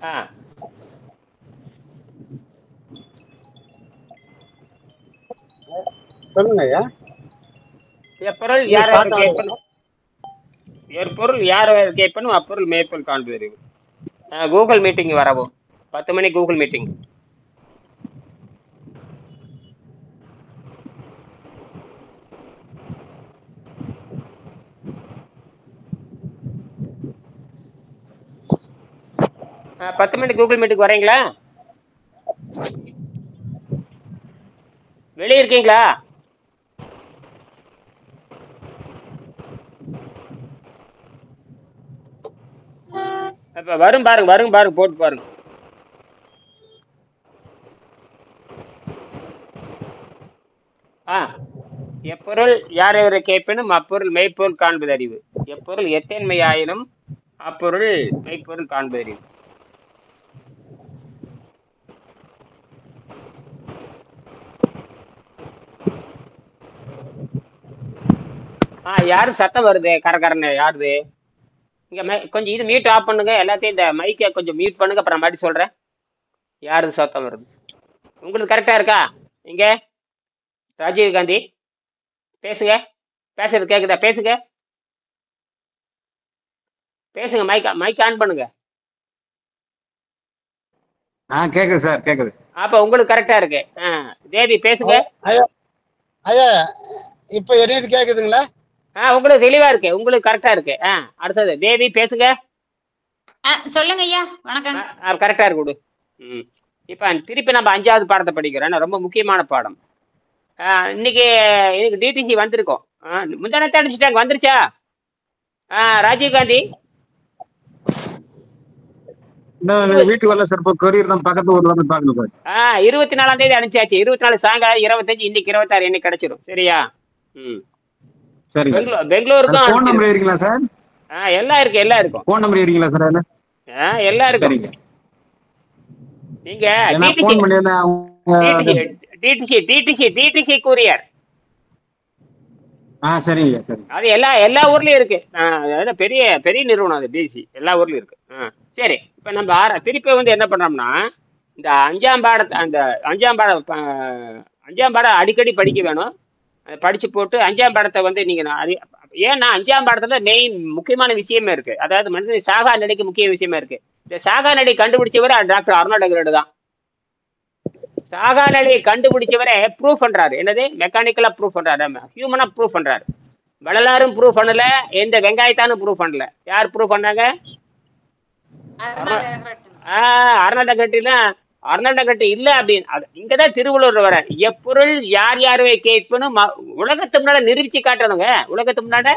ஆ சொல்லுங்க ஐயா. எப்பொருள் நீங்க யார் பாட்டு கேட்பனும் எப்பொருள் யார் கேட்பனும் அப்பொருள் மேய்ப்பொருள் காண்பது. கூகுள் மீட்டிங் வரவும் 10 மணி கூகுள் மீட்டிங். ஆ, 10 மணி கூகுள் மீட்டிங் வரீங்களா? வெளியே இருக்கீங்களா? இப்ப வரும் பாருங்க போட்டு பாருங்க. ஆ எப்பொருள் யார் எவரை கேட்பினும் அப்பொருள் மெய்ப்பொருள் காண்பது அறிவு. எப்பொருள் எத்தன்மை ஆயினும் அப்பொருள் மெய்ப்பொருள் காண்பது அறிவு. யாரு சத்தம் வருது கரகரன்னு? யாருது இங்க? கொஞ்சம் இது மியூட் ஆஃப் பண்ணுங்க எல்லாத்தையும். இந்த மைக்கை கொஞ்சம் மியூட் பண்ணுங்க, அப்புறம் மறுபடியும் சொல்றேன். யாருது சத்தம் வருது? உங்களுக்கு கரெக்டா இருக்கா? இங்க ராஜீவ் காந்தி பேசுங்க. பேசுறது கேக்குதா? பேசுங்க பேசுங்க. மைக் ஆன் பண்ணுங்க. கேக்குது சார், கேக்குது. அப்ப உங்களுக்கு கரெக்டா இருக்கு. தேவி பேசுங்க. ஐயா ஐயா, இப்ப என்னது கேக்குதுங்களா? உங்களுக்கு தெளிவா இருக்கு, உங்களுக்கு கரெக்டா இருக்கு. அடுத்தது தேவி பேசுங்க. சொல்லுங்க ஐயா. வணக்கம். கரெக்டா இருக்கு விடு. இப்ப திருப்பி நம்ம 5வது பாடத்தை படிக்கிறோம். ரொம்ப முக்கியமான பாடம். இன்னைக்கு டிடிசி வந்திருக்கோம். முந்தானத்தை அடிச்சுட்டாங்க. வந்துருச்சா ராஜீவ் காந்தி? வீட்டுக்கு வரல சார், இப்போ கொரியர் தான், பக்கத்து ஊர்ல வந்து பாக்கணும் சார். 24ஆம் தேதி அனுப்பிச்சாச்சு. 24 சாயங்காலம், 25 இன்னைக்கு 26 என்னைக்கு கிடைச்சிடும். சரியா? சரி. பெங்களூருக்கும் ஃபோன் நம்பர் இருக்கீங்களா சார்? எல்லாம் இருக்கு, எல்லாம் இருக்கும். ஃபோன் நம்பர் இருக்கீங்களா சார்? எல்லாம் இருக்கும். சரிங்க. நீங்க ஃபோன் பண்ணி டிடிசி கூரியர். சரிங்க சரி. அது எல்லா ஊர்லயும் இருக்கு. பெரிய பெரிய நிறுவனம் அது. டிசி எல்லா ஊர்லயும் இருக்கு. சரி, இப்ப நம்ம திருப்பி வந்து என்ன பண்றோம்னா, இந்த 5ஆம் பாடத்தை, அந்த 5ஆம் பாடம் அடிக்கடி படிக்க வேணும். அதை படிச்சு போட்டு 5ஆம் பாடத்தை வந்து நீங்க ஏன்னா 5ஆம் பாடத்துல மெயின் முக்கியமான விஷயமே இருக்கு. அதாவது மனிதன் சாகா நிலைக்கு முக்கிய விஷயமே இருக்கு. இந்த சாகா நிலை கண்டுபிடிச்சவரை டாக்டர் அர்னால்ட் அகர்டு தான். சாகா நிலையை கண்டுபிடிச்சவரை ப்ரூஃப் பண்றாரு. என்னது? மெக்கானிக்கலா ப்ரூஃப் பண்றாரு, ஹியூமனா ப்ரூஃப் பண்றாரு. வள்ளலாரும் ப்ரூஃப் பண்ணல, எந்த வெங்காயத்தானும் ப்ரூஃப் பண்ணல. யார் ப்ரூஃப் பண்ணாங்க? அர்னால்ட் அகர்டு இல்ல அப்படின்னு இங்கதான் திருவள்ளுவர் வர. எப்பொருள் யார் யாருவை கேட்பனும் உலகத்து முன்னாட நிரூபிச்சு காட்டணுங்க. உலகத்து முன்னாட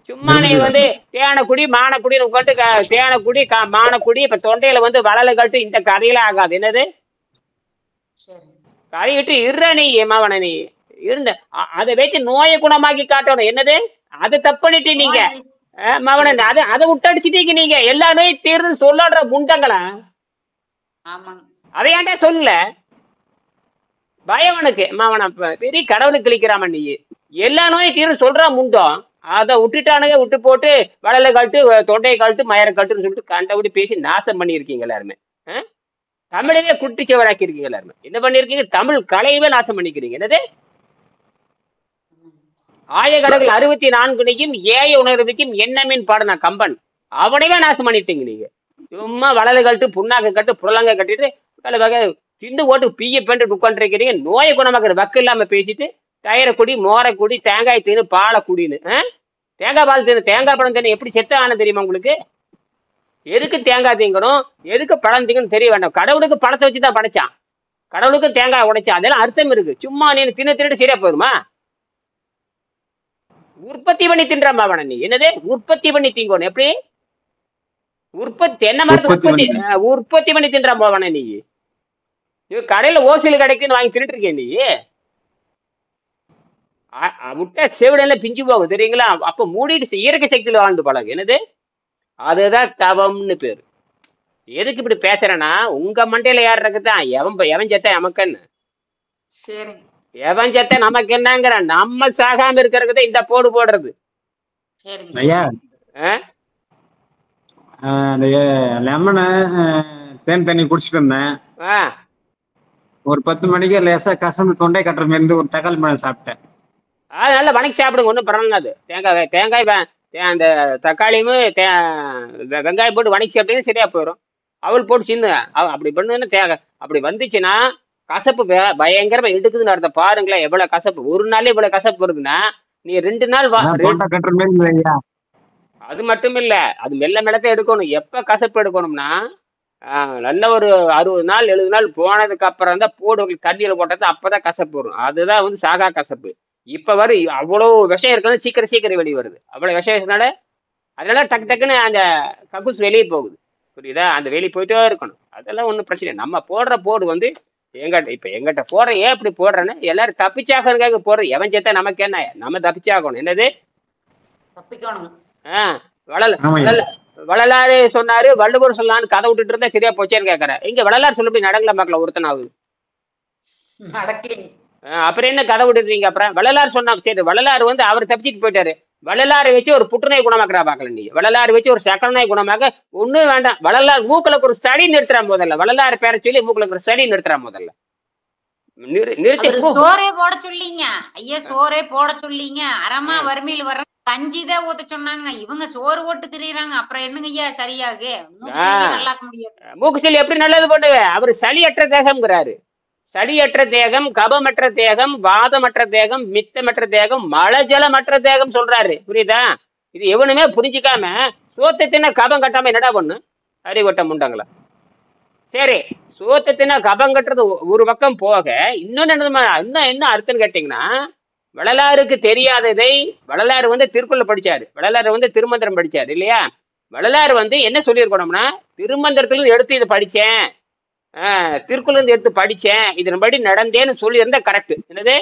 சும்மா நீ வந்து தேனக்குடி மானக்குடின்னு உட்காந்து தேனக்குடி மானக்குடி இப்ப தொண்டையில வந்து வளல கட்டு இந்த கதையில ஆகாது. என்னது கதையிட்டு இருற நீ மாவன நீ இருந்த அதை வச்சு நோயை குணமாக்கி காட்டணும். என்னது? அதை தப்பு பண்ணிட்டு நீங்க மாவன அதை விட்டடிச்சிட்டீங்க. நீங்க எல்லா நோயும் தீர்ந்து சொல்லாடுற முண்டங்களா? அதை ஏன்டா சொல்லல? பயவனுக்கு மாவன பெரிய கடவுளுக்கு கிளிக்கிறாம நீ எல்லா நோயும் தீர்ந்து சொல்றா முண்டம். அதை விட்டுட்டானுங்க. விட்டு போட்டு வளலை கழட்டு, தொண்டையை கழட்டு, மயரை கழட்டுன்னு சொல்லிட்டு கண்டபடி பேசி நாசம் பண்ணியிருக்கீங்க எல்லாருமே. தமிழையே குட்டிச்சவராக்கி இருக்கீங்க எல்லாருமே. என்ன பண்ணிருக்கீங்க? தமிழ் கலையவே நாசம் பண்ணிக்கிறீங்க. என்னது? ஆயகடல் 64 ஏய உணர்வுக்கும் எண்ணமின் பாடுனா கம்பன். அவனைவே நாசம் பண்ணிட்டீங்க நீங்க. சும்மா வளலை கழட்டு, புண்ணாக்க கட்டு, புரளங்க கட்டிட்டு வேலை வகை திண்டு ஓட்டு பீய பெண்டு உட்காந்துருக்கிறீங்க. நோயை குணமாக்குற வக்கு இல்லாம பேசிட்டு தயிரை குடி, மோரை குடி, தேங்காய் தின்னு, பாலை குடின்னு. தேங்காய் பால் தின்னு, தேங்காய் பழம் தின்னு எப்படி செத்த ஆன தெரியுமா உங்களுக்கு? எதுக்கு தேங்காய் திங்கணும், எதுக்கு பழம் திங்கணும் தெரிய வேண்டாம். கடவுளுக்கு பழத்தை வச்சுதான் படைச்சான். கடவுளுக்கு தேங்காய் உடைச்சான். அதெல்லாம் அர்த்தம் இருக்கு. சும்மா நீ தின்னுட்டு சரியா போயிருமா? உற்பத்தி பண்ணி தின்றாமா அவன நீ? என்னது உற்பத்தி பண்ணி திங்கணும்? எப்படி உற்பத்தி? என்ன மாதிரி உற்பத்தி பண்ணி தின்றாமா அவன நீ? கடையில ஓசில கிடைக்குன்னு வாங்கி தின்னுட்டு இருக்கேன் நீ. முட்டை செவிடெல்லாம் பிஞ்சு போகும் தெரியுங்களா? அப்ப மூடிட்டு இயற்கை சக்தியில வாழ்ந்து பழகு. என்னது? அதுதான் தவம்னு பேரு. எதுக்கு இப்படி பேசுறேன்னா, உங்க மண்டையில யார் இருக்குதான் எவன் செத்த நமக்குன்னு, எவன் செத்த நமக்கு என்னங்கிற நம்ம சாகாம இருக்கிறதுக்கு இந்த போடு போடுறது. அந்த லெமனு தேன் தண்ணி குடிச்சிட்டு இருந்தேன். ஆ ஒரு 10 மணிக்கு லேசா கசந்து தொண்டை கட்டுற மாதிரி இருந்து ஒரு தக்காளி பழம் சாப்பிட்டேன். அது நல்லா வணக்கி சாப்பிடுங்க, ஒன்றும் பரவாயில்ல. அது தேங்காய் அந்த தக்காளியும் வெங்காயம் போட்டு வணக்கி சாப்பிட்டீங்கன்னா சரியா போயிடும். அவள் போட்டு சின்ன அப்படி பண்ணுன்னு அப்படி வந்துச்சுன்னா கசப்பு பயங்கரமா எடுக்குதுன்னு அர்த்தம். பாருங்களேன் எவ்வளவு கசப்பு, ஒரு நாள் இவ்வளவு கசப்பு வருதுன்னா நீ 2 நாள் தொண்டை கட்டுற மாதிரி இருந்தது ஐயா. அது மட்டும் இல்ல, அது மெல்ல மெல்லத்தை எடுக்கணும். எப்ப கசப்பு எடுக்கணும்னா நல்ல ஒரு 60 நாள் 70 நாள் போனதுக்கு அப்புறம் தான் போடு தண்ணியில போட்டது, அப்பதான் கசப்பு வரும். அதுதான் வந்து சாகா கசப்பு. இப்ப வரும் அவ்வளவு விஷயம் இருக்கிறது சீக்கிரம் வெளியே வருது. அவ்வளவு விஷயம் இருக்கனால அதனால டக்குன்னு அந்த கக்கூஸ் வெளியே போகுது. புரியுதா? அந்த வெளியே போயிட்டே இருக்கணும். அதெல்லாம் ஒன்றும் பிரச்சனை இல்லை. நம்ம போடுற போடு வந்து எங்கிட்ட போடுற ஏன் இப்படி போடுறேன்னு எல்லாரும் தப்பிச்சாகிறதுக்காக போடுற. எவன் சேர்த்தா நமக்கு என்ன, நம்ம தப்பிச்சாகணும். என்னது தப்பிக்கணும். வள்ளலாறு சொன்னாரு, வள்ளுவர் சொல்லான்னு கதை விட்டுட்டு இருந்தா சரியா போச்சேன்னு கேட்கறேன். இங்க வள்ளலார் சொல்லி நடங்கல மக்கள் ஒருத்தன் ஆகுது. அப்புறம் என்ன கதை விட்டுறீங்க? அப்புறம் வள்ளலார் சொன்னா சரி, வள்ளலார் வந்து அவர் தப்பிச்சுட்டு போயிட்டாரு. வள்ளலாரை வச்சு ஒரு புற்றுநோய் குணமாக்குறா பாக்கல நீ. வள்ளலாரை வச்சு ஒரு சக்கர நோய் குணமாக ஒண்ணும் வேண்டாம். வள்ளலார் மூக்களுக்கு ஒரு சளி நிறுத்துறா முதல்ல. வள்ளலார் பேரை சொல்லி மூக்களுக்கு ஒரு சளி நிறுத்துறா முதல்ல. சோறே போட சொல்லிங்க ஐயா, சோறே போட சொல்லிங்க. அரமா வறுமையில் வர கஞ்சிதான் ஊத்த சொன்னாங்க. இவங்க சோறு ஓட்டு திரியுறாங்க. அப்புறம் என்னங்க ஐயா சரியாகு? நல்லாக்க முடியாது. மூக்கு சளி எப்படி நல்லது பண்ணுவேன்? அவரு சளியற்ற தேகம்ங்கிறாரு. சளியற்ற தேகம், கபமற்ற தேகம், வாதமற்ற தேகம், மித்தமற்ற தேகம், மலஜலமற்ற தேகம் சொல்றாரு. புரியுதா? இது எவனுமே புரிஞ்சுக்காம சோத்தத்தின கபம் கட்டாம என்னடா பண்ணு அறிவட்ட முண்டாங்களா? சரி, சோத்தத்தின கபம் கட்டுறது ஒரு பக்கம் போக இன்னொன்னு என்ன அர்த்தம் கேட்டீங்கன்னா, வள்ளலாருக்கு தெரியாததை வள்ளலார் வந்து திருக்குறள் படிச்சாரு. வள்ளலார் வந்து திருமந்திரம் படிச்சாரு இல்லையா? வள்ளலார் வந்து என்ன சொல்லியிருக்கணும்னா, திருமந்திரத்துல எடுத்து இதை படிச்சேன், திருக்குறள் இருந்து எடுத்து படிச்சேன், இதன்படி நடந்தேன்னு சொல்லி இருந்தா கரெக்ட். என்னது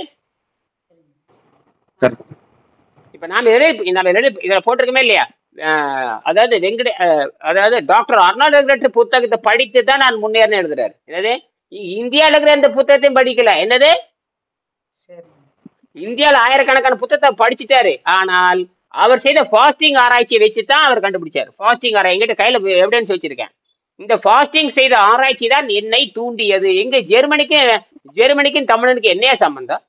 இப்ப நாம இதுல போட்டிருக்கோமே இல்லையா? அதாவது டாக்டர் அர்னால்ட் ரெக்ரெட் புத்தகத்தை படித்து தான் நான் முன்னேறேன்னு எழுதுறாரு. என்னது இந்தியாவில இருக்கிற எந்த புத்தகத்தையும் படிக்கல. என்னது இந்தியாவில் ஆயிரக்கணக்கான புத்தகத்தை படிச்சுட்டாரு. ஆனால் அவர் செய்த ஃபாஸ்டிங் ஆராய்ச்சியை வச்சுதான் அவர் கண்டுபிடிச்சாரு. ஃபாஸ்டிங் ஆராய்ச்சி எங்கிட்ட கையில எவிடன்ஸ் வச்சிருக்கேன். இந்த ஃபாஸ்டிங் செய்த ஆராய்ச்சி தான் என்னை தூண்டியது. எங்க ஜெர்மனிக்கும் தமிழனுக்கு என்னையா சம்பந்தம்?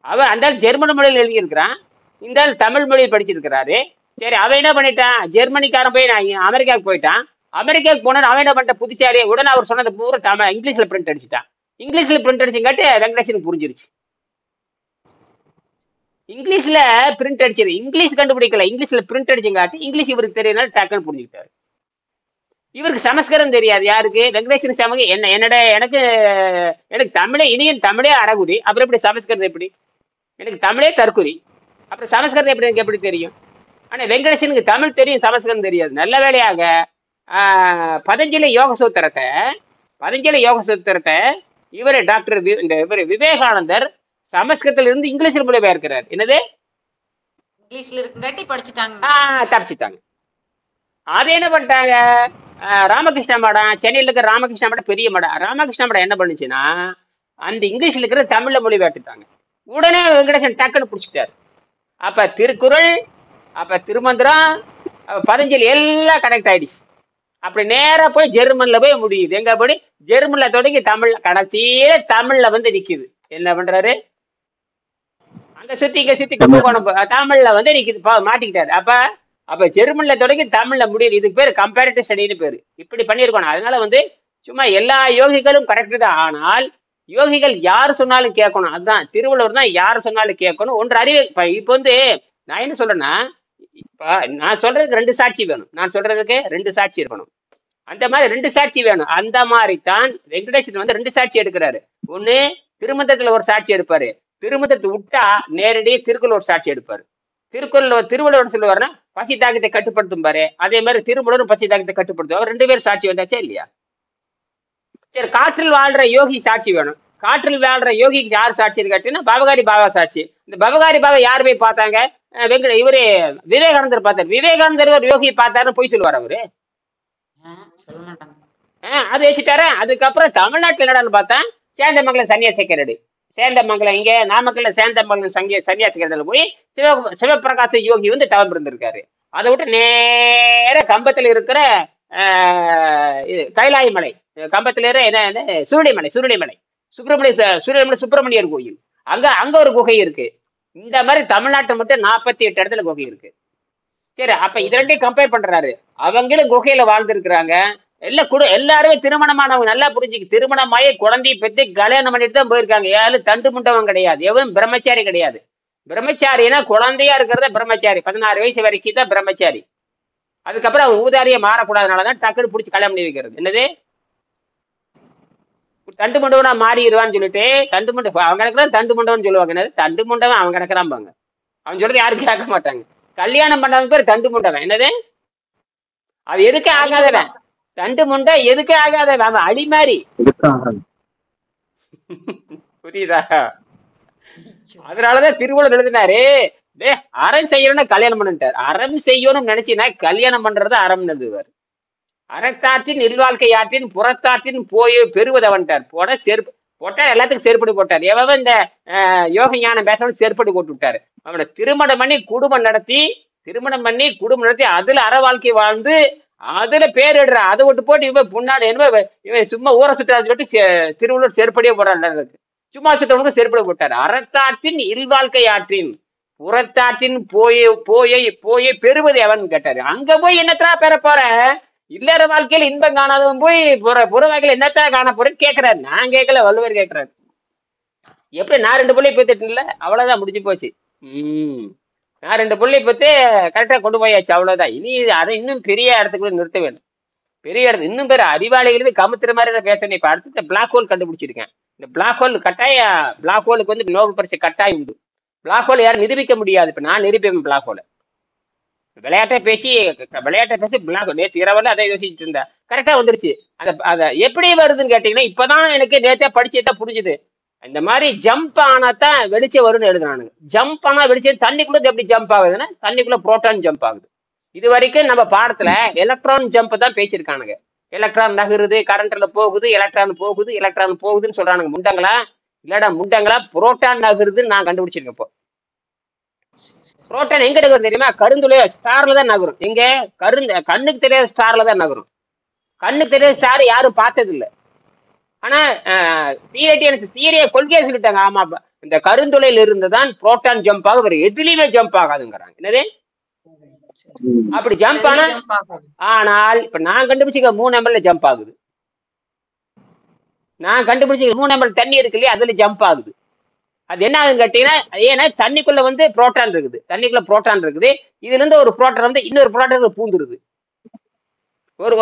அவன் அந்த ஜெர்மன் மொழியில் எழுதியிருக்கிறான், இந்த தமிழ் மொழியில் படிச்சிருக்கிறாரு. சரி, அவன் என்ன பண்ணிட்டான்? ஜெர்மனிக்காரன் போய் நான் அமெரிக்காவுக்கு போயிட்டான். அமெரிக்காவுக்கு போன அவன் என்ன பண்ணிட்ட புதுசாரி உடனே அவர் சொன்னது பூரா இங்கிலீஷ்ல பிரிண்ட் அடிச்சுட்டான். இங்கிலீஷ்ல பிரிண்ட் அடிச்சுங்காட்டி வெங்கடேசனுக்கு புரிஞ்சிருச்சு. இங்கிலீஷ்ல பிரிண்ட் அடிச்சது இங்கிலீஷ் கண்டுபிடிக்கல, இங்கிலீஷ்ல பிரிண்ட் அடிச்சுங்காட்டி இங்கிலீஷ் இவருக்கு தெரியனால டக்குன்னு புரிஞ்சுக்கிட்டாரு. இவருக்கு சமஸ்கிருதம் தெரியாது. யாருக்கு? வெங்கடேசன் சமங்க எனக்கு தமிழே இனியன் தமிழே அறகுடி, அப்புறம் எப்படி சமஸ்கிருதம்? எப்படி எனக்கு தமிழே தற்குறி, அப்புறம் சமஸ்கிருதம் எப்படி எனக்கு எப்படி தெரியும்? ஆனா வெங்கடேசனுக்கு தமிழ் தெரியும், சமஸ்கிருதம் தெரியாது. நல்ல வேளையாக பதஞ்சலி யோக சூத்திரத்தை இவர் டாக்டர் இவர் விவேகானந்தர் சமஸ்கிருதத்துல இருந்து இங்கிலீஷ்ல மொழிபெயர்க்கிறார். என்னது இங்கிலீஷ்ல இருக்குங்காட்டி படிச்சுட்டாங்க, தப்பிச்சுட்டாங்க. அது என்ன பண்ணிட்டாங்க? ராமகிருஷ்ண மடம், சென்னையில் இருக்கிற ராமகிருஷ்ண மடம் பெரிய மடம். ராமகிருஷ்ண மடம் என்ன பண்ணுச்சுன்னா, அந்த இங்கிலீஷ்ல இருக்கிற தமிழ்ல மொழிபெயர்த்துட்டாங்க. உடனே வெங்கடேசன் டக்குன்னு பிடிச்சிட்டாரு. அப்ப திருக்குறள், அப்ப திருமந்திரம், பதஞ்சலி எல்லாம் கனெக்ட் ஆயிடுச்சு. அப்படி நேரா போய் ஜெர்மன்ல போய் முடியுது. எங்க போய் ஜெர்மன்ல தொடங்கி தமிழ் கடைசியில தமிழ்ல வந்து நிக்குது. என்ன பண்றாரு? அங்க சுத்தி இங்க சுத்தி தமிழ்ல வந்து நிக்குது, மாட்டிக்கிட்டாரு. அப்ப ஜெர்மன்ல தொடங்கி தமிழ்ல முடியுது. இதுக்கு பேரு கம்பேரிட்டிவ் ஸ்டடின்னு பேரு. இப்படி பண்ணிருக்கணும். அதனால வந்து சும்மா எல்லா யோகிகளும் கரெக்ட் தான். ஆனால் யோகிகள் யாரு சொன்னாலும் கேட்கணும். அதுதான் திருவள்ளுவர் தான் யாரு சொன்னாலும் கேட்கணும். ஒன்று அறிவு. இப்ப வந்து நான் என்ன சொல்றேன்னா, இப்ப நான் சொல்றதுக்கு 2 சாட்சி வேணும். நான் சொல்றதுக்கு 2 சாட்சி இருக்கணும். அந்த மாதிரி 2 சாட்சி வேணும். அந்த மாதிரி தான் வெங்கடேசன் வந்து 2 சாட்சி எடுக்கிறாரு. ஒண்ணு திருமந்திரத்துல ஒரு சாட்சி எடுப்பாரு, திருமந்திரத்தை விட்டா நேரடியாக திருக்குறள் ஒரு சாட்சி எடுப்பாரு. திருவள்ளுவர் சொல்லுவாருன்னா பசி தாக்கத்தை கட்டுப்படுத்தும் பாரு, அதே மாதிரி திருமூலரும் பசி தாக்கத்தை கட்டுப்படுத்தும். அவர் 2 பேரும் சாட்சி வந்தாச்சா இல்லையா? சரி, காற்றில் வாழ்ற யோகி சாட்சி வேணும். காற்றில் வாழ்ற யோகிக்கு யார் சாட்சி கேட்டீங்கன்னா பவகாரி பாபா சாட்சி. இந்த பவகாரி பாபா யார் போய் பார்த்தாங்க? இவரு விவேகானந்தர் பார்த்தாரு. விவேகானந்தர் ஒரு யோகியை பார்த்தாருன்னு போய் சொல்லுவார் அவரு. அது வச்சுட்டாரு. அதுக்கப்புறம் தமிழ்நாட்டுல என்னடான்னு பார்த்தா சேந்தமங்கலம் சன்னியாசிக்கிறடு. சேந்தமங்கலம் இங்க நாமக்கல்ல சேந்தமங்கலம் சன்னியாசிக்கிறதுல போய் சிவபிரகாச யோகி வந்து தவம் இருந்திருக்காரு. அதை விட்டு நேர கம்பத்துல இருக்கிற இது கைலாய மலை, கம்பத்துல இருக்கிற என்ன சுருளிமலை, சுப்பிரமணியர் கோயில், அங்க ஒரு குகை இருக்கு. இந்த மாதிரி தமிழ்நாட்டை மட்டும் 48 இடத்துல குகை இருக்கு. சரி, அப்ப இது ரெண்டையும் கம்பேர் பண்றாரு. அவங்களும் குகையில வாழ்ந்துருக்குறாங்க. எல்லாருமே திருமணமானவங்க. நல்லா புரிஞ்சுக்கு, திருமணமாயி குழந்தைய பெற்று கல்யாணம் பண்ணிட்டு தான் போயிருக்காங்க. யாரும் தண்டு முண்டவன் கிடையாது, எவன் பிரம்மச்சாரி கிடையாது. பிரம்மச்சாரினா குழந்தையா இருக்கிறத பிரம்மச்சாரி, 16 வயசு வரைக்கும் தான் பிரம்மச்சாரி. அதுக்கப்புறம் அவன் ஊதாரியை மாறக்கூடாதுனாலதான் டக்குன்னு பிடிச்சி கல்யாணம் பண்ணி வைக்கிறது. என்னது தண்டு முண்டவனா மாறிடுவான்னு சொல்லிட்டு தண்டு முண்ட அவன் கணக்குதான் தண்டு முண்டவன் சொல்லுவாங்க. என்னது தண்டு முண்டவன் அவன் கணக்குறான் பாங்க. அவன் சொல்றது யாரும் கேட்க மாட்டாங்க. கல்யாணம் பண்ணவங்க பேர் தண்டு முண்டவன். என்னது அது எதுக்கே ஆகாதவன், தண்டு முண்டை எதுக்கே ஆகாதவன், அவன் அடி மாதிரி. புரியுதா? அதனாலதான் திருவள்ளுவர் எழுதினாரு, அறம் செய்யணும்னா கல்யாணம் பண்ணிட்டார். அறம் செய்யணும்னு நினைச்சினா கல்யாணம் பண்றது அறம்னு எழுதுவார். அறத்தாற்றின் இல்வாழ்க்கை ஆற்றின் புறத்தாற்றின் போய் பெறுவதவன்ட்டார். போட்டா எல்லாத்துக்கும் செருப்படி போட்டார். எவன் இந்த யோக ஞானம் பேசணும் செருப்படி போட்டு விட்டாரு. அவனை திருமணம் பண்ணி குடும்பம் நடத்தி அதுல அற வாழ்க்கை வாழ்ந்து அதுல பேர் எடுற. அதை விட்டு போட்டு இவன் புண்ணாடு இவன் சும்மா ஊரை சுற்றான்னு சொல்லிட்டு திருவள்ளுவர் செருப்படியே போடுறாரு. சும்மா சுத்தவனுக்கு செருப்படி போட்டாரு. அறத்தாற்றின் இல்வாழ்க்கை ஆற்றின் புறத்தாற்றின் போய் பெறுவது எவன் கேட்டாரு. அங்க போய் என்னத்தா பெற போற? இல்லற வாழ்க்கையில இன்பம் காணாதவன் போய் புற வாழ்க்கையில என்னத்தா காண போறேன்னு கேட்கிறாரு. நான் கேட்கல, வள்ளுவர் கேட்கிறாரு. எப்படி நான் 2 பிள்ளை பெத்துட்டுல, அவ்வளவுதான், முடிஞ்சு போச்சு. நான் 2 பிள்ளை பெத்து கரெக்டா கொண்டு போயாச்சு, அவ்வளவுதான். இனி அதை இன்னும் பெரிய இடத்துக்குள்ள நிறுத்த வேணும். பெரிய இடத்து இன்னும் பேர் அறிவாளிகளுக்கு கமுத்துற மாதிரி பேசுறேன். இப்ப அடுத்த பிளாக் ஹோல் கண்டுபிடிச்சிருக்கேன். இந்த பிளாக் ஹோல் பிளாக் ஹோலுக்கு வந்து நோபல் பரிசு கட்டாயம் உண்டு. பிளாக் ஹோல் யாரும் நிரூபிக்க முடியாது. இப்ப நான் நிரூபிப்பேன் பிளாக் ஹோலை. விளையாட்டை பேசி பிளாக் நேற்று இரவுல அதை யோசிச்சுட்டு இருந்தேன். கரெக்டா வந்துருச்சு. அதை எப்படி வருதுன்னு கேட்டீங்கன்னா, இப்பதான் எனக்கு நேற்றே படிச்சுதான் புரிஞ்சுது. இந்த மாதிரி ஜம்ப் ஆனாதான் வெளிச்சம் வரும்னு எழுதுனானுங்க. ஜம்ப் ஆனா வெளிச்சம் தண்ணிக்குள்ள எப்படி ஜம்ப் ஆகுதுன்னா, தண்ணிக்குள்ள புரோட்டான் ஜம்ப் ஆகுது. இது வரைக்கும் நம்ம பாடத்துல எலக்ட்ரான் ஜம்ப் தான் பேசியிருக்கானுங்க. எலக்ட்ரான் நகருது, கரண்ட்ல போகுது, எலக்ட்ரான் போகுதுன்னு சொல்றானுங்க. முண்டங்களா புரோட்டான் நகருதுன்னு நான் கண்டுபிடிச்சிருக்கேன். இப்போ புரோட்டான் எங்க நகரும் தெரியுமா? கருந்துளை ஸ்டார்ல தான் நகரும். எங்க கண்ணுக்கு தெரியாத ஸ்டார்ல தான் நகரும். கண்ணுக்கு தெரியாத ஸ்டார் யாரும் பார்த்தது இல்லை. ஆனா தியரிய கொள்கையை சொல்லிட்டாங்க. ஆமா, இந்த கருந்துளையில இருந்துதான் புரோட்டான் ஜம்ப் ஆகும், வேற எதுலயுமே ஜம்ப் ஆகாதுங்கிறாங்க. என்னது அப்படி ஜம்ப் ஆனால் இப்ப நான் கண்டுபிடிச்சிக்க 3 ml ஜம்ப் ஆகுது. நான் கண்டுபிடிச்ச 3 ml தண்ணி இருக்கு இல்லையா, அதுல ஜம்ப் ஆகுது. அது என்ன ஆகுதுன்னு கேட்டீங்கன்னா, ஏன்னா தண்ணிக்குள்ள வந்து புரோட்டான் இருக்குது. இதுல இருந்து ஒரு புரோட்டான் வந்து இன்னொரு புரோட்டான் பூந்துருது. ஒரு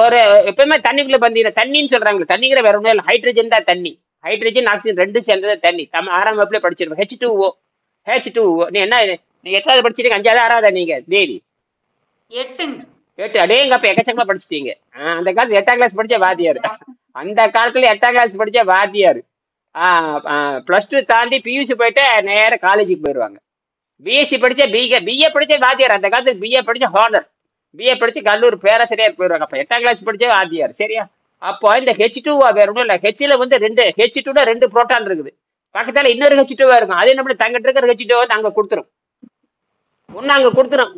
எப்பவுமே தண்ணிக்குள்ள பாத்தீங்கன்னா, தண்ணின்னு சொல்றாங்க, தண்ணிங்கிற வேற ஒன்றும் இல்லை, ஹைட்ரஜன் தான் தண்ணி. ஹைட்ரஜன் ஆக்சிஜன் 2 சேர்ந்தது தண்ணி. 6ஆம் வகுப்புல படிச்சிருக்கோம். H2O. நீங்க எட்டாவது படிச்சிருக்கீங்க? 5ஆவது 6ஆவதா நீங்க தேவி? 8. அடேங்கப்ப எக்கச்சக்கமா படிச்சுட்டீங்க. அந்த காலத்துல 8ஆம் கிளாஸ் படிச்ச வாத்தியாரு. அந்த காலத்துல 8ஆம் கிளாஸ் படிச்ச வாத்தியாரு +2 தாண்டி பியூசி போயிட்டு நேர காலேஜுக்கு போயிடுவாங்க. பிஎஸ்சி படிச்ச பிஏ படிச்ச வாத்தியார். அந்த காலத்துக்கு பிஏ படிச்ச ஹானர், பிஏ படிச்சு கல்லூரி பேராசிரியர் போயிடுவாங்க. அப்ப 8ஆம் கிளாஸ் படிச்ச வாத்தியார். சரியா? அப்போ இந்த H2 வேற ஒன்றும் இல்லை. ஹெச்ல வந்து 2 புரோட்டான் இருக்குது. பக்கத்தால இன்னொரு H2 இருக்கும். அது என்ன பண்ணி தங்கிட்டு இருக்கிற H2 வந்து அங்க கொடுத்துரும்.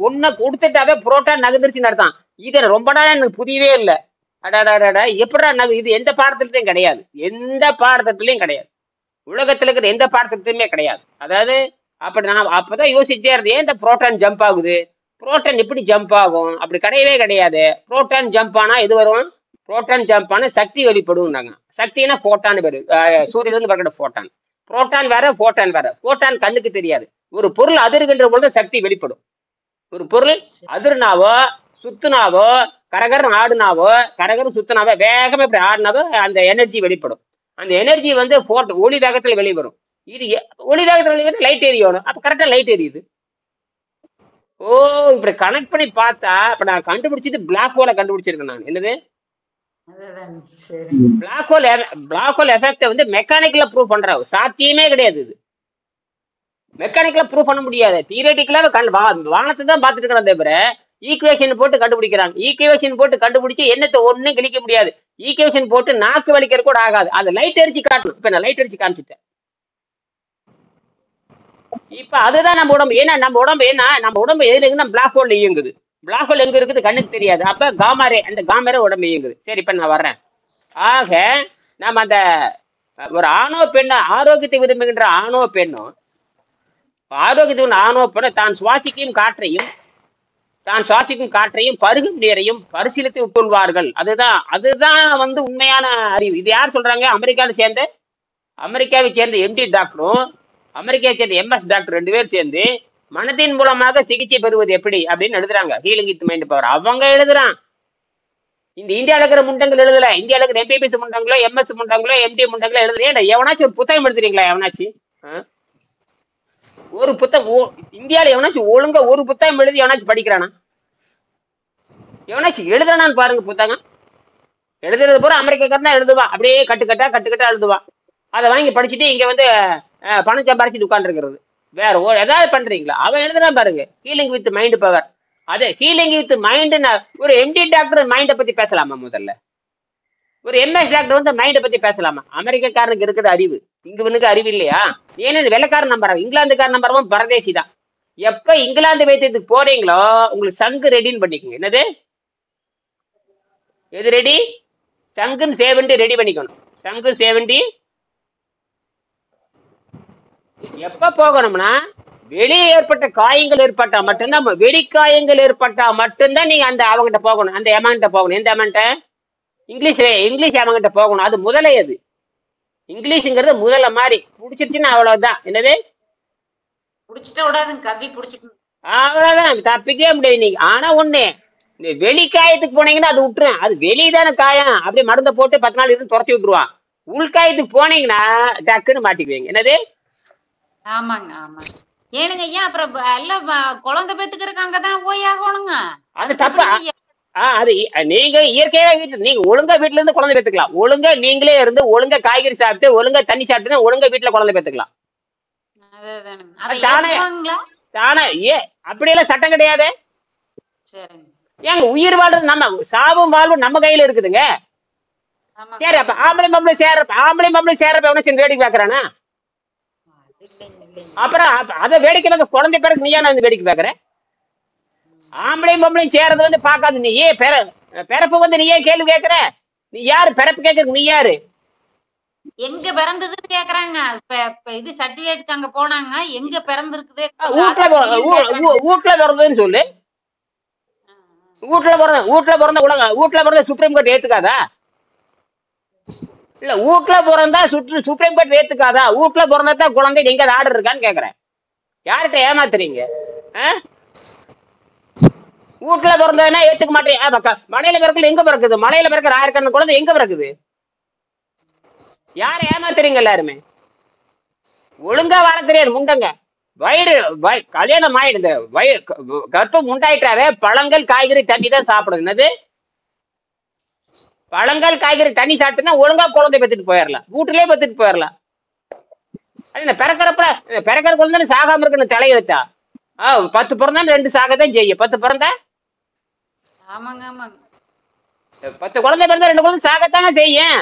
ஒன்னு கொடுத்துட்டாவே புரோட்டான் நகர்ந்துருச்சுன்னு அர்த்தம். இது ரொம்ப நாள் எனக்கு புரியவே இல்லை. எப்படா இது எந்த பாடத்திலையும் கிடையாது. உலகத்துல இருக்கிற எந்த பாடத்திலுமே கிடையாது. அதாவது நான் அப்பதான் யோசிச்சுட்டே இருந்தேன், ஏன் இந்த புரோட்டான் ஜம்ப் ஆகுது, புரோட்டான் எப்படி ஜம்ப் ஆகும்? அப்படி கிடையவே கிடையாது. புரோட்டான் ஜம்ப் ஆனா எது வரும்? புரோட்டான் ஜம்ப் ஆனா சக்தி வெளிப்படும். சக்தினா போட்டான் பேரு. சூரியன்ல இருந்து வரக்கூடிய போட்டான். புரோட்டான் வேற, போட்டான் வேற. போட்டான் கண்ணுக்கு தெரியாது. ஒரு பொருள் அதிர்கின்ற பொழுது சக்தி வெளிப்படும். ஒரு பொருள் அதிர்னாவோ சுத்துனாவோ கரகரம் ஆடுனாவோ சுத்துனாவோ வேகமா இப்படி ஆடினாவோ அந்த எனர்ஜி வெளிப்படும். அந்த எனர்ஜி வந்து ஒளி வேகத்துல வெளிவரும். இது ஒளி வேகத்துல வெளிவரும், லைட் எரியணும். அப்ப கரெக்டா லைட் எரியுது. இப்படி கனெக்ட் பண்ணி பார்த்தா இப்ப நான் கண்டுபிடிச்சிட்டு பிளாக் ஹோலை கண்டுபிடிச்சிருக்கேன். நான் என்னது பிளாக் ஹோல் எஃபெக்ட் வந்து மெக்கானிக்கலா ப்ரூவ் பண்ற சாத்தியமே கிடையாது. இது மெக்கானிக்கலா ப்ரூவ் பண்ண முடியாது. தியரட்டிக்கலா வானத்தை தான் பார்த்துட்டு இருக்கிறோம். தவிர ஈக்குவேஷன் போட்டு கண்டுபிடிக்கிறாங்க. ஈக்குவேஷன் போட்டு கண்டுபிடிச்சு என்னத்தை ஒண்ணும் கிழிக்க முடியாது. ஈக்குவேஷன் போட்டு நாக்கு வலிக்கிற கூட ஆகாது. அது லைட் அடிச்சு காட்டணும். இப்ப நான் லைட் அடிச்சு காமிச்சிட்டேன். இப்ப அதுதான் நம்ம உடம்பு. ஏன்னா நம்ம உடம்பு எதுல பிளாக் ஹோல்ல இயங்குது. பிளாக் ஹோல் எங்க இருக்குது கண்ணுக்கு தெரியாது. அப்ப காமாரே, அந்த காமாரே உடம்பு இயங்குது. சரி, இப்ப நான் வர்றேன். ஆக நம்ம அந்த ஒரு ஆணோ பெண்ணோ, ஆரோக்கியத்தை விரும்புகின்ற ஆணோ பெண்ணோ, ஆரோக்கியத்தை ஆணோ பெண்ணோ தான் சுவாசிக்கும் காற்றையும் பருகும் நீரையும் பரிசீலித்து உட்கொள்வார்கள். அதுதான் வந்து உண்மையான அறிவு. இது யார் சொல்றாங்க? அமெரிக்காவை சேர்ந்த எம்டி டாக்டரும் அமெரிக்காவை சேர்ந்த எம்எஸ் டாக்டர் 2 பேர் சேர்ந்து மனதின் மூலமாக சிகிச்சை பெறுவது எப்படி அப்படின்னு எழுதுறாங்க. ஹீலிங் வித் மைண்ட் பவர் அவங்க எழுதுறான். இந்த இந்தியாவில் இருக்கிற முண்டங்கள் எழுதல. இந்தியாவில் இருக்கிற எம்பிபிஎஸ் முண்டங்களோ, எம்எஸ் முண்டங்களோ, எம்டி முண்டங்களோ எழுதுறேன். எவனாச்சும் ஒரு புத்தகம் எழுதுறீங்களா? எவனாச்சும் ஒரு புத்தகம் இந்தியாவில் எவனாச்சும் ஒழுங்கா ஒரு புத்தகம் எழுதி எவனாச்சும் படிக்கிறானா? எவனாச்சும் எழுதுறானான்னு பாருங்க. புத்தகம் எழுதுறது பூரா அமெரிக்காக்காரன் தான் எழுதுவான். அப்படியே கட்டுக்கட்டா எழுதுவான். அதை வாங்கி படிச்சுட்டு இங்க வந்து பணம் சம்பாரிச்சுட்டு உட்காந்துருக்கிறது. வேற ஏதாவது பண்றீங்களா? அவன் எழுதுறான் பாருங்க, ஹீலிங் வித் மைண்ட் பவர். அது ஹீலிங் வித் மைண்ட். ஒரு எம்டி டாக்டர் மைண்டை பத்தி பேசலாமா? முதல்ல ஒரு எம்எஸ் டாக்டர் வந்து மைண்டை பத்தி பேசலாமா? அமெரிக்காக்காரனுக்கு இருக்கிற அறிவு இங்கவனுக்கு அறிவு இல்லையா? ஏன்னா வெள்ளக்காரன் நம்புறான், இங்கிலாந்துக்காரன் நம்புறவன் பரதேசி தான். எப்ப இங்கிலாந்து வைத்தியத்துக்கு போறீங்களோ உங்களுக்கு சங்கு ரெடின்னு பண்ணிக்கோங்க. என்னது எது ரெடி? சங்கும் சேவண்டி ரெடி பண்ணிக்கணும். சங்கு சேவண்டி எப்ப போகணும்னா வெளியே ஏற்பட்ட காயங்கள் ஏற்பட்டா மட்டும்தான், வெடிக்காயங்கள் ஏற்பட்டா மட்டும்தான் நீங்க அந்த அவங்கிட்ட போகணும். அந்த எமன்கிட்ட போகணும். எந்த எமன்ட்ட? இங்கிலீஷ் எமன்கிட்ட போகணும். அது முதலே. அது இங்கிலீஷ்ங்கிறது முதல்ல மாதிரி புடிச்சிருச்சுன்னா அவ்வளவுதான். என்னது புடிச்சிட்ட விடாதுங்க, கவி புடிச்சிட்டு அவ்வளவுதான், தப்பிக்கவே முடியாது நீங்க. ஆனா ஒண்ணு, இந்த வெளிக்காயத்துக்கு போனீங்கன்னா அது விட்டுருவேன். அது வெளிதான காயம், அப்படியே மருந்தை போட்டு 10 நாள் இருந்து துரத்தி விட்டுருவான். உள்காயத்துக்கு போனீங்கன்னா டக்குன்னு மாட்டிக்குவீங்க. என்னது? ஆமாங்க ஆமாங்க. ஏனுங்க ஐயா, அப்புறம் எல்லாம் குழந்தை பெத்துக்கிறதுக்கு அங்கதான் போய் ஆகணுங்க. அது தப்பு. அது நீங்க இயற்கையா வீட்டுல நீங்க ஒழுங்கா வீட்டுல இருந்து குழந்தை பெத்துக்கலாம். ஒழுங்கா நீங்களே இருந்து ஒழுங்கா காய்கறி சாப்பிட்டு ஒழுங்கா தண்ணி சாப்பிட்டு ஒழுங்கா வீட்டுல குழந்தை பெத்துக்கலாம். தானே அப்படியெல்லாம் சட்டம் கிடையாது. ஏங்க உயிர் வாழ்றது நம்ம, சாவும் வாழ்வும் நம்ம கையில இருக்குதுங்க. சரி, அப்ப ஆம்பளை பொம்பளை சேர்றப்ப எவனா சின்ன வேடிக்கை பாக்குறானா? அப்புறம் அதை வேடிக்கை பார்க்க குழந்தை பிறகு நீயா நான் வேடிக்கை பாக்குற? ஆம்பளையும் பொம்பளையும் சேர்றது வந்து பாக்காது. நீ ஏன் பிறப்பு வந்து நீ ஏன் கேள்வி கேட்கிற? நீ யாரு பிறப்பு கேட்கறதுக்கு? நீ யாரு? எங்க பிறந்ததுன்னு கேக்குறாங்க. இது சர்டிபிகேட்டுக்கு அங்க போனாங்க, எங்க பிறந்திருக்குது? வீட்டுல பிறந்ததுன்னு சொல்லு. வீட்டுல பிறந்த உலகம், வீட்டுல பிறந்த சுப்ரீம் கோர்ட் ஏத்துக்காதா? இல்ல வீட்டுல பிறந்தா சுப்ரீம் கோர்ட் ஏத்துக்காதா? வீட்டுல பிறந்தா குழந்தை நீங்க ஆர்டர் இருக்கான்னு கேக்குறேன். யார்கிட்ட ஏமாத்துறீங்க? வீட்டுல பிறந்ததுன்னா ஏத்துக்க மாட்டேன். மலையில பிறக்கல எங்க பிறக்குது? மலையில பிறக்கிற 1000 குழந்தை எங்க பிறக்குது? யார ஏமாத்துறீங்க? எல்லாருமே ஒழுங்கா வாழ தெரியாது முண்டங்க. வயிறு கல்யாணம் ஆயிடுது, கர்ப்பம் உண்டாயிட்டாவே பழங்கள் காய்கறி தண்ணி தான் சாப்பிடும். என்னது? பழங்கள் காய்கறி தண்ணி சாப்பிட்டுன்னா ஒழுங்கா குழந்தை பெத்துட்டு போயிடலாம், வீட்டுலயே பெத்துட்டு போயிடலாம். பிறக்கிற குழந்தை சாகாம இருக்கணும் தலையெழுத்தா? 10 பிறந்தா 2 சாகத்தான் செய்யும். 10 பிறந்தா 10 குழந்தை பிறந்தா 2 குழந்தை சாகத்தாங்க செய்யும்.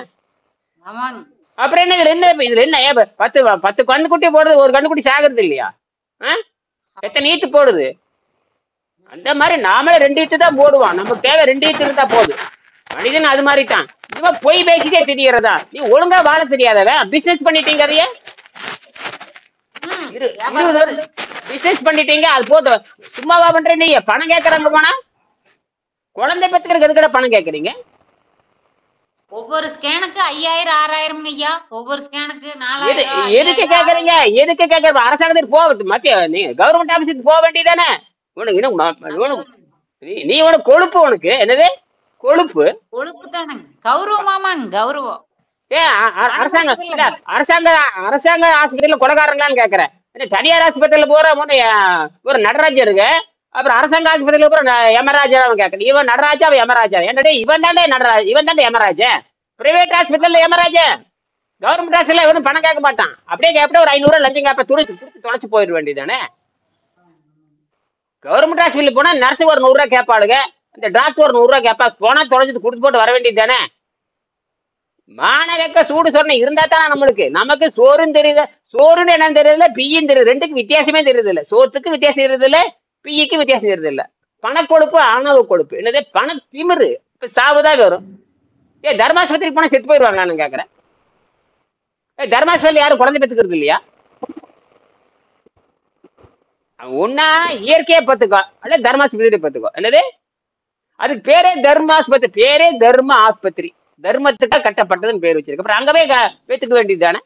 அப்புறம் என்ன இதுல என்ன 10 கண்ணுக்குட்டி போடுறது, ஒரு கண்ணுக்குட்டி சாகிறது இல்லையா? எத்தனை ஈத்து போடுது? அந்த மாதிரி நாமளே 2 ஈத்து தான் போடுவான். நமக்கு தேவை 2 ஈத்து இருந்தா போதும். மனிதன் அது மாதிரி தான். இவன் பொய் பேசிட்டே தெரியறதா? நீ ஒழுங்கா வாழ தெரியாதவ பிசினஸ் பண்ணிட்டீங்க. அதைய 20 பிசினஸ் பண்ணிட்டீங்க. அது போட்டு சும்மாவா பண்றேன்? நீ பணம் கேட்கறாங்க போனா குழந்தை பெத்துக்கிறதுக்கு எதுக்கட பணம் கேட்கறீங்க? ஒவ்வொரு ஸ்கேனுக்கு 5000 6000 ஐயா. ஒவ்வொரு ஸ்கேனுக்கு 4000. எதுக்கு கேக்குறீங்க? எதுக்கு கேட்கற? அரசாங்கத்துக்கு போக மத்திய நீ கவர்மெண்ட் ஆபீஸுக்கு போக வேண்டியதானே? உனக்கு நீ உனக்கு கொழுப்பு. உனக்கு என்னது கொழுப்பு? கொழுப்பு தானே கௌரவமாமாங்க, கௌரவம். அரசாங்க ஆஸ்பத்திரியில கொலைகாரங்களான்னு கேக்குறேன். தனியார் ஆஸ்பத்திரியில போற ஒரு நடராஜா இருக்கு, அப்புறம் அரசாங்க ஆஸ்பத்திரியில போற யமராஜா அவன் கேக்குறேன். இவன் நடராஜா, அவன் யமராஜா. என்னடே இவன் தாண்டே நடராஜ், இவன் தாண்டே யமராஜா. பிரைவேட் ஆஸ்பத்திரியில யமராஜா, கவர்மெண்ட் ஆஸ்பத்திரியில இவனும் பணம் கேட்க மாட்டான். அப்படியே கேப்ப ஒரு 500 லஞ்சம் கேப்ப தொலைச்சு போயிட வேண்டியதானே. கவர்மெண்ட் ஆஸ்பத்திரியில போனா நர்ஸ் ஒரு 100 ரூபாய் கேட்பாளுங்க, இந்த டாக்டர் ஒரு 100 ரூபாய் கேப்பா. போனா தொலைஞ்சது கொடுத்து போட்டு வர வேண்டியது தானே. மானவெக்க சூடு சொன்ன இருந்தா தானே நமக்கு சோறும் தெரியுது. சோறுன்னு என்னன்னு தெரியல, பியும் தெரியுது. 2க்கும் வித்தியாசமே தெரியுது இல்ல. சோத்துக்கு வித்தியாசம் தெரியுது இல்ல, பிய்க்கு வித்தியாசம் தெரியுது இல்ல. பணக்கொழுப்பு, ஆணவ கொழுப்பு. என்னது? பண திமிரு. இப்ப சாவுதான் வரும். தர்மாஸ்பத்திரிக்கு போனா செத்து போயிடுவாங்களான்னு கேக்குறேன். தர்மாஸ்பத்திரி யாரும் குழந்தை பெற்றுக்கிறது இல்லையா? ஒன்னா இயற்கையை பத்துக்கோ அல்ல தர்மாஸ்பத்திரி பத்துக்கோ. என்னது? அதுக்கு பேரே தர்மாஸ்பத்திரி, பேரே தர்ம ஆஸ்பத்திரி. தர்மத்துக்காக கட்டப்பட்டதுன்னு பேர் வச்சிருக்கு. அப்புறம் அங்கவே பேத்துக்க வேண்டியது தானே.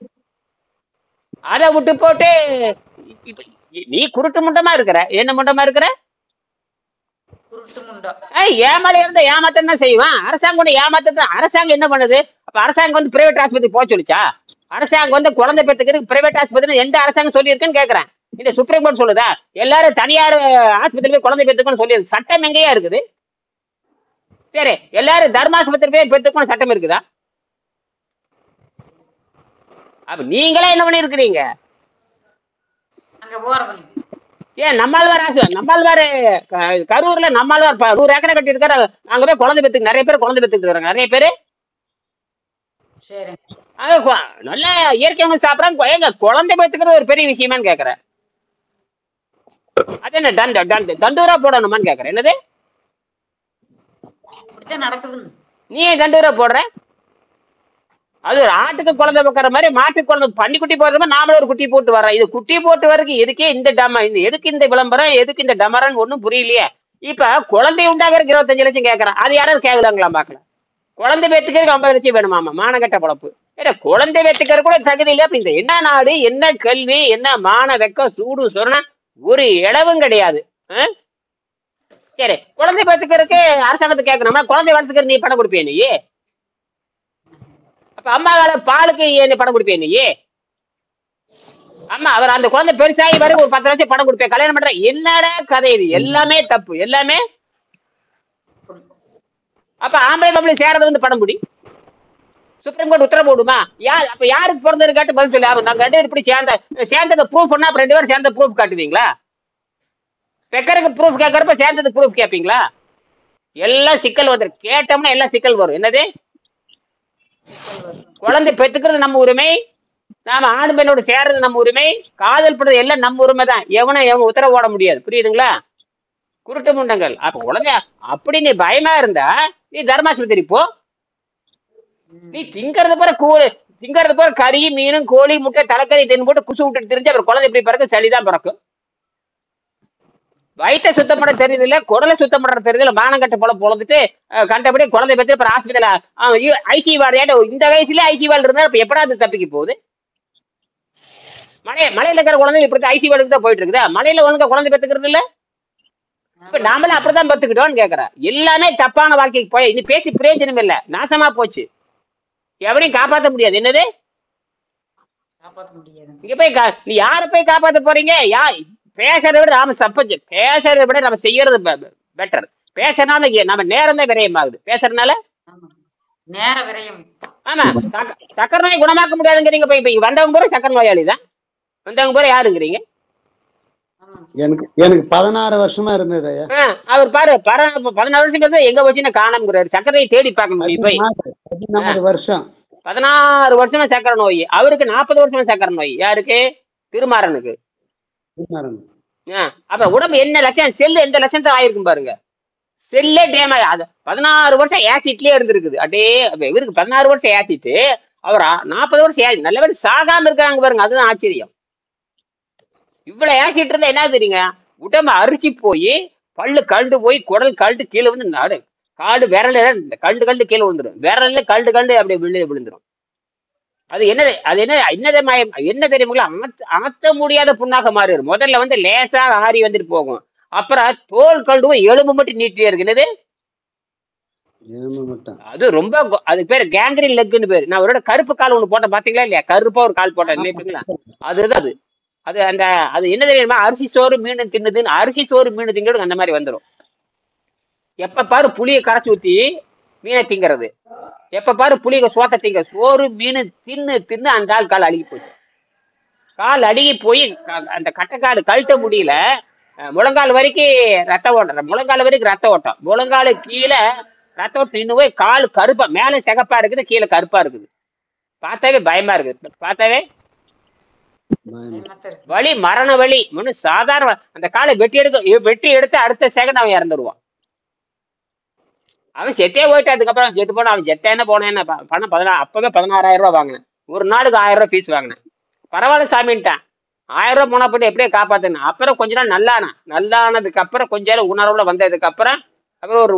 அதை விட்டு போட்டு நீ குருட்டு முண்டமா இருக்கிற. என்ன முண்டமா இருக்கிற? ஏமால இருந்த ஏமாத்தான் தான் செய்வான். அரசாங்கம் ஏமாத்தான். அரசாங்கம் என்ன பண்ணுது? அப்ப அரசாங்கம் வந்து பிரைவேட் ஆஸ்பத்திரி போக சொல்லிச்சா? அரசாங்கம் வந்து குழந்தை பெற்றுக்கிறதுக்கு பிரைவேட் ஆஸ்பத்திரி எந்த அரசாங்கம் சொல்லியிருக்குன்னு கேக்குறேன். இந்த சுப்ரீம் கோர்ட் சொல்லுதா எல்லாரும் தனியார் ஆஸ்பத்திரி போய் குழந்தை பெற்றுக்கணும்னு சொல்லி? சட்டம் எங்கேயா இருக்குது? சரி, எல்லாரும் தர்மாஸ்பத்திரி போய் பெற்றுக்கணும் சட்டம் இருக்குதா? அப்ப நீங்களே என்ன பண்ணி இருக்கிறீங்க? ஏன் நம்மாழ்வார் கரூர்ல நம்மாழ்வார் 100 ஏக்கரை கட்டி இருக்காரு. அங்க போய் குழந்தை பெற்றுக்கு நிறைய பேர் குழந்தை பெற்றுக்கு இருக்காங்க. நிறைய பேரு நல்ல இயற்கை உணவு சாப்பிடறாங்க. குழந்தை பெற்றுக்கிறது ஒரு பெரிய விஷயமான்னு கேக்குறேன். அது என்ன தண்டூரா போடணுமான்னு கேக்குறேன். என்னது? நீ தண்டூரா போடுற? அது ஒரு ஆட்டுக்கு குழந்தை வைக்கிற மாதிரி மாட்டு குழந்தை பன்னிக்குட்டி போடுற மாதிரி நாமளும் ஒரு குட்டி போட்டு வர்றோம். இது குட்டி போட்டு வரைக்கும் எதுக்கே எதுக்கு இந்த விளம்பரம், எதுக்கு இந்த டமரன்னு ஒண்ணும் புரியலையே. இப்ப குழந்தை உண்டாகிறதுக்கு 25 லட்சம் கேட்கறான். அது யாராவது கேட்கலாங்களா? பாக்கலாம். குழந்தை பேத்துக்கிறதுக்கு 50 லட்சம் வேணுமாமா? மானகட்ட பொழப்பு. ஏன்னா குழந்தை பேத்துக்கிற கூட தகுதி இல்லையா? இந்த என்ன நாடு, என்ன கல்வி, என்ன மான வெக்கம், சூடு சொரண ஒரு இடவும் கிடையாது. சரி, குழந்தை பேத்துக்கிறதுக்கு அரசாங்கத்தை கேட்கணும்னா குழந்தை வளர்த்துக்கிற நீ பணம் கொடுப்பேன் நீ? அப்ப அம்மா பாலுக்கு என்ன பணம் கொடுப்பேன் நீ? அம்மா அவர் அந்த குழந்தை பெருசாகி வரை ஒரு 10 லட்சம் பணம் கொடுப்பேன். கல்யாணம் பண்ற என்னடா கதை இது? எல்லாமே தப்பு, எல்லாமே. அப்ப ஆம்பளை பம்பளை சேரது வந்து பணம் முடி சுப்ரீம் கோர்ட் உத்தரவு போடுமா? அப்ப யாருக்கு பிறந்தது கேட்டு பதில் சொல்லி நாங்க 2 பேரும் இப்படி சேர்ந்தது ப்ரூஃப் பண்ணா அப்ப 2 பேரும் சேர்ந்த ப்ரூஃப் காட்டுவீங்களா? பெக்கருக்கு ப்ரூஃப் கேட்கறப்ப சேர்ந்தது ப்ரூஃப் கேட்பீங்களா? எல்லாம் சிக்கல் வந்துரு. கேட்டோம்னா எல்லாம் சிக்கல் வரும். என்னது? குழந்தை பெற்றுக்கிறது நம்ம உரிமை, நாம ஆண் பெண்ணோட சேர்றது நம்ம உரிமை, காதல் படுறது எல்லாம் நம்ம உரிமை தான். எவனும் உத்தரவு போட முடியாது. புரியுதுங்களா? குருட்டு முண்டங்கள். அப்ப குழந்தை அப்படி நீ பயமா இருந்தா நீ தர்மாஸ்பத்திரி போ. நீ திங்கறது போற கறி, மீனும், கோழி, முட்டை, தலைக்கறி தின்னு போட்டு குசு விட்டு தெரிஞ்சு அப்புறம் குழந்தை எப்படி பிறக்கும்? சளிதான் பிறக்கும். வயிற்ற சுத்தம் பண்ண தெரியுது இல்ல, குடலை சுத்தம் பண்ற தெரியுது இல்ல. மானங்கட்ட பொழந்துட்டு கண்டபடி குழந்தை பத்தி அப்புறம் ஹாஸ்பிட்டல் ஐசி வார்டு. இந்த வயசுல ஐசி வார்டு இருந்தா இப்ப எப்படா அது தப்பிக்க போகுது? மலையில இருக்கிற குழந்தை இப்படி ஐசி வார்டுக்கு தான் போயிட்டு இருக்குதா? மலையில ஒழுங்கா குழந்தை பெற்றுக்கிறது இல்ல. இப்ப நாமளும் அப்படிதான் பெற்றுக்கிட்டோம்னு கேக்குறேன். எல்லாமே தப்பான வாழ்க்கைக்கு போய் இனி பேசி பிரயோஜனம் இல்ல, நாசமா போச்சு. எவனையும் காப்பாற்ற முடியாது. என்னது? இங்க போய் நீ யார போய் காப்பாற்ற போறீங்க? பேசுறதை விட பேசுறதை விட நம்ம செய்யறது பெட்டர். பேசுறதுனால நம்ம நேரம் தான் விரயம் ஆகுது. பேசுறதுனால நேர விரயம். ஆமா, சக்கரை நோய் குணமாக்க முடியாதுங்கிறீங்க. இப்ப வந்தவங்க பூரா சக்கரை நோயாளி தான். வந்தவங்க பூரா யாருங்கிறீங்க? எனக்கு 16 வருஷமா இருந்தது. அவர் பாரு 16 வருஷம் எங்க வச்சுன்னு காணாமங்கிறாரு. சக்கரையை தேடி பார்க்க முடியும். போய் 16 வருஷமா சக்கரை நோய். அவருக்கு 40 வருஷமா சக்கரை நோய். யாருக்கு? திருமாறனுக்கு. அப்ப உடம்பு என்ன லட்சம், செல்லு எந்த லட்சம் தான் ஆயிருக்கும் பாருங்க. செல்லே டேமேஜ். அது 16 வருஷம் ஆசிட்லயே இருந்திருக்குது. அடே இவருக்கு 16 வருஷம் ஆசிட்டு, அவர் 40 வருஷம் நல்ல பேர் சாகாம இருக்காங்க பாருங்க. அதுதான் ஆச்சரியம். இவ்வளவு ஆசிட் இருந்தா என்ன தெரியுங்க? உடம்பு அரிச்சு போய் பல்லு கழுண்டு போய் குடல் கழுண்டு கீழே வந்து நாடு காடு விரல கழுண்டு கீழே விழுந்துடும். விரல்ல கழுண்டு அப்படியே விழுந்துடும். அது என்னது? அது என்ன தெரியுங்களா? அமர்த்த முடியாத புண்ணாக மாறிடும். முதல்ல வந்து லேசா ஆறி வந்துட்டு போகும். அப்புறம் தோல் கழுடு எலும்பு மட்டும் நீட்டியே இருக்கு. என்னது? அது ரொம்ப அது பேரு கேங்க்ரீன் லெக்குன்னு பேரு. நான் ஒரு கருப்பு கால் ஒண்ணு போட்டேன் பாத்தீங்களா இல்லையா? கருப்பா ஒரு கால் போட்டேன் நினைப்பீங்களா? அதுதான் அது. அது என்ன தெரியுமா? அரிசி சோறு மீன் தின்னுதுன்னு. அரிசி சோறு மீன் திங்கிறது அந்த மாதிரி வந்துடும். எப்ப பாரு புளியை கரைச்சி ஊத்தி மீனை திங்கிறது. எப்ப பாரு புளிய சோத்த திங்க. சோறு மீன் தின்னு அந்த ஆள் கால் அழுகி போச்சு. கால் அழுகி போய் அந்த கட்டைக்கால் கழட்ட முடியல. முழங்கால் வரைக்கும் ரத்த ஓட்டம். முழங்கால் வரைக்கும் ரத்த ஓட்டம். முழங்காலு கீழே ரத்த ஓட்டம் நின்று போய் கால் கருப்பா, மேல சிகப்பா இருக்குது, கீழே கருப்பா இருக்குது. பார்த்தாவே பயமா இருக்குது. பார்த்தாவே வலி, மரண வலி. ஒண்ணு சாதாரண அந்த காலை வெட்டி எடுத்து அடுத்த செகண்ட் அவன் இறந்துருவான். அவன் செத்தே போயிட்டு அதுக்கப்புறம் செத்து போன அவன் செத்தேன்னு போனேன்னு பணம் அப்பவே 16,000 ரூபாய் வாங்கினேன். ஒரு நாளுக்கு 1000 ரூபாய் ஃபீஸ் வாங்கினேன். பரவாயில்ல சாமின்ட்டான். 1000 ரூபாய் போனா போட்டு எப்படியே காப்பாத்தினேன். அப்புறம் கொஞ்ச நாள் நல்லானதுக்கு அப்புறம் கொஞ்ச நேரம் உணர்வுல வந்ததுக்கு அப்புறம்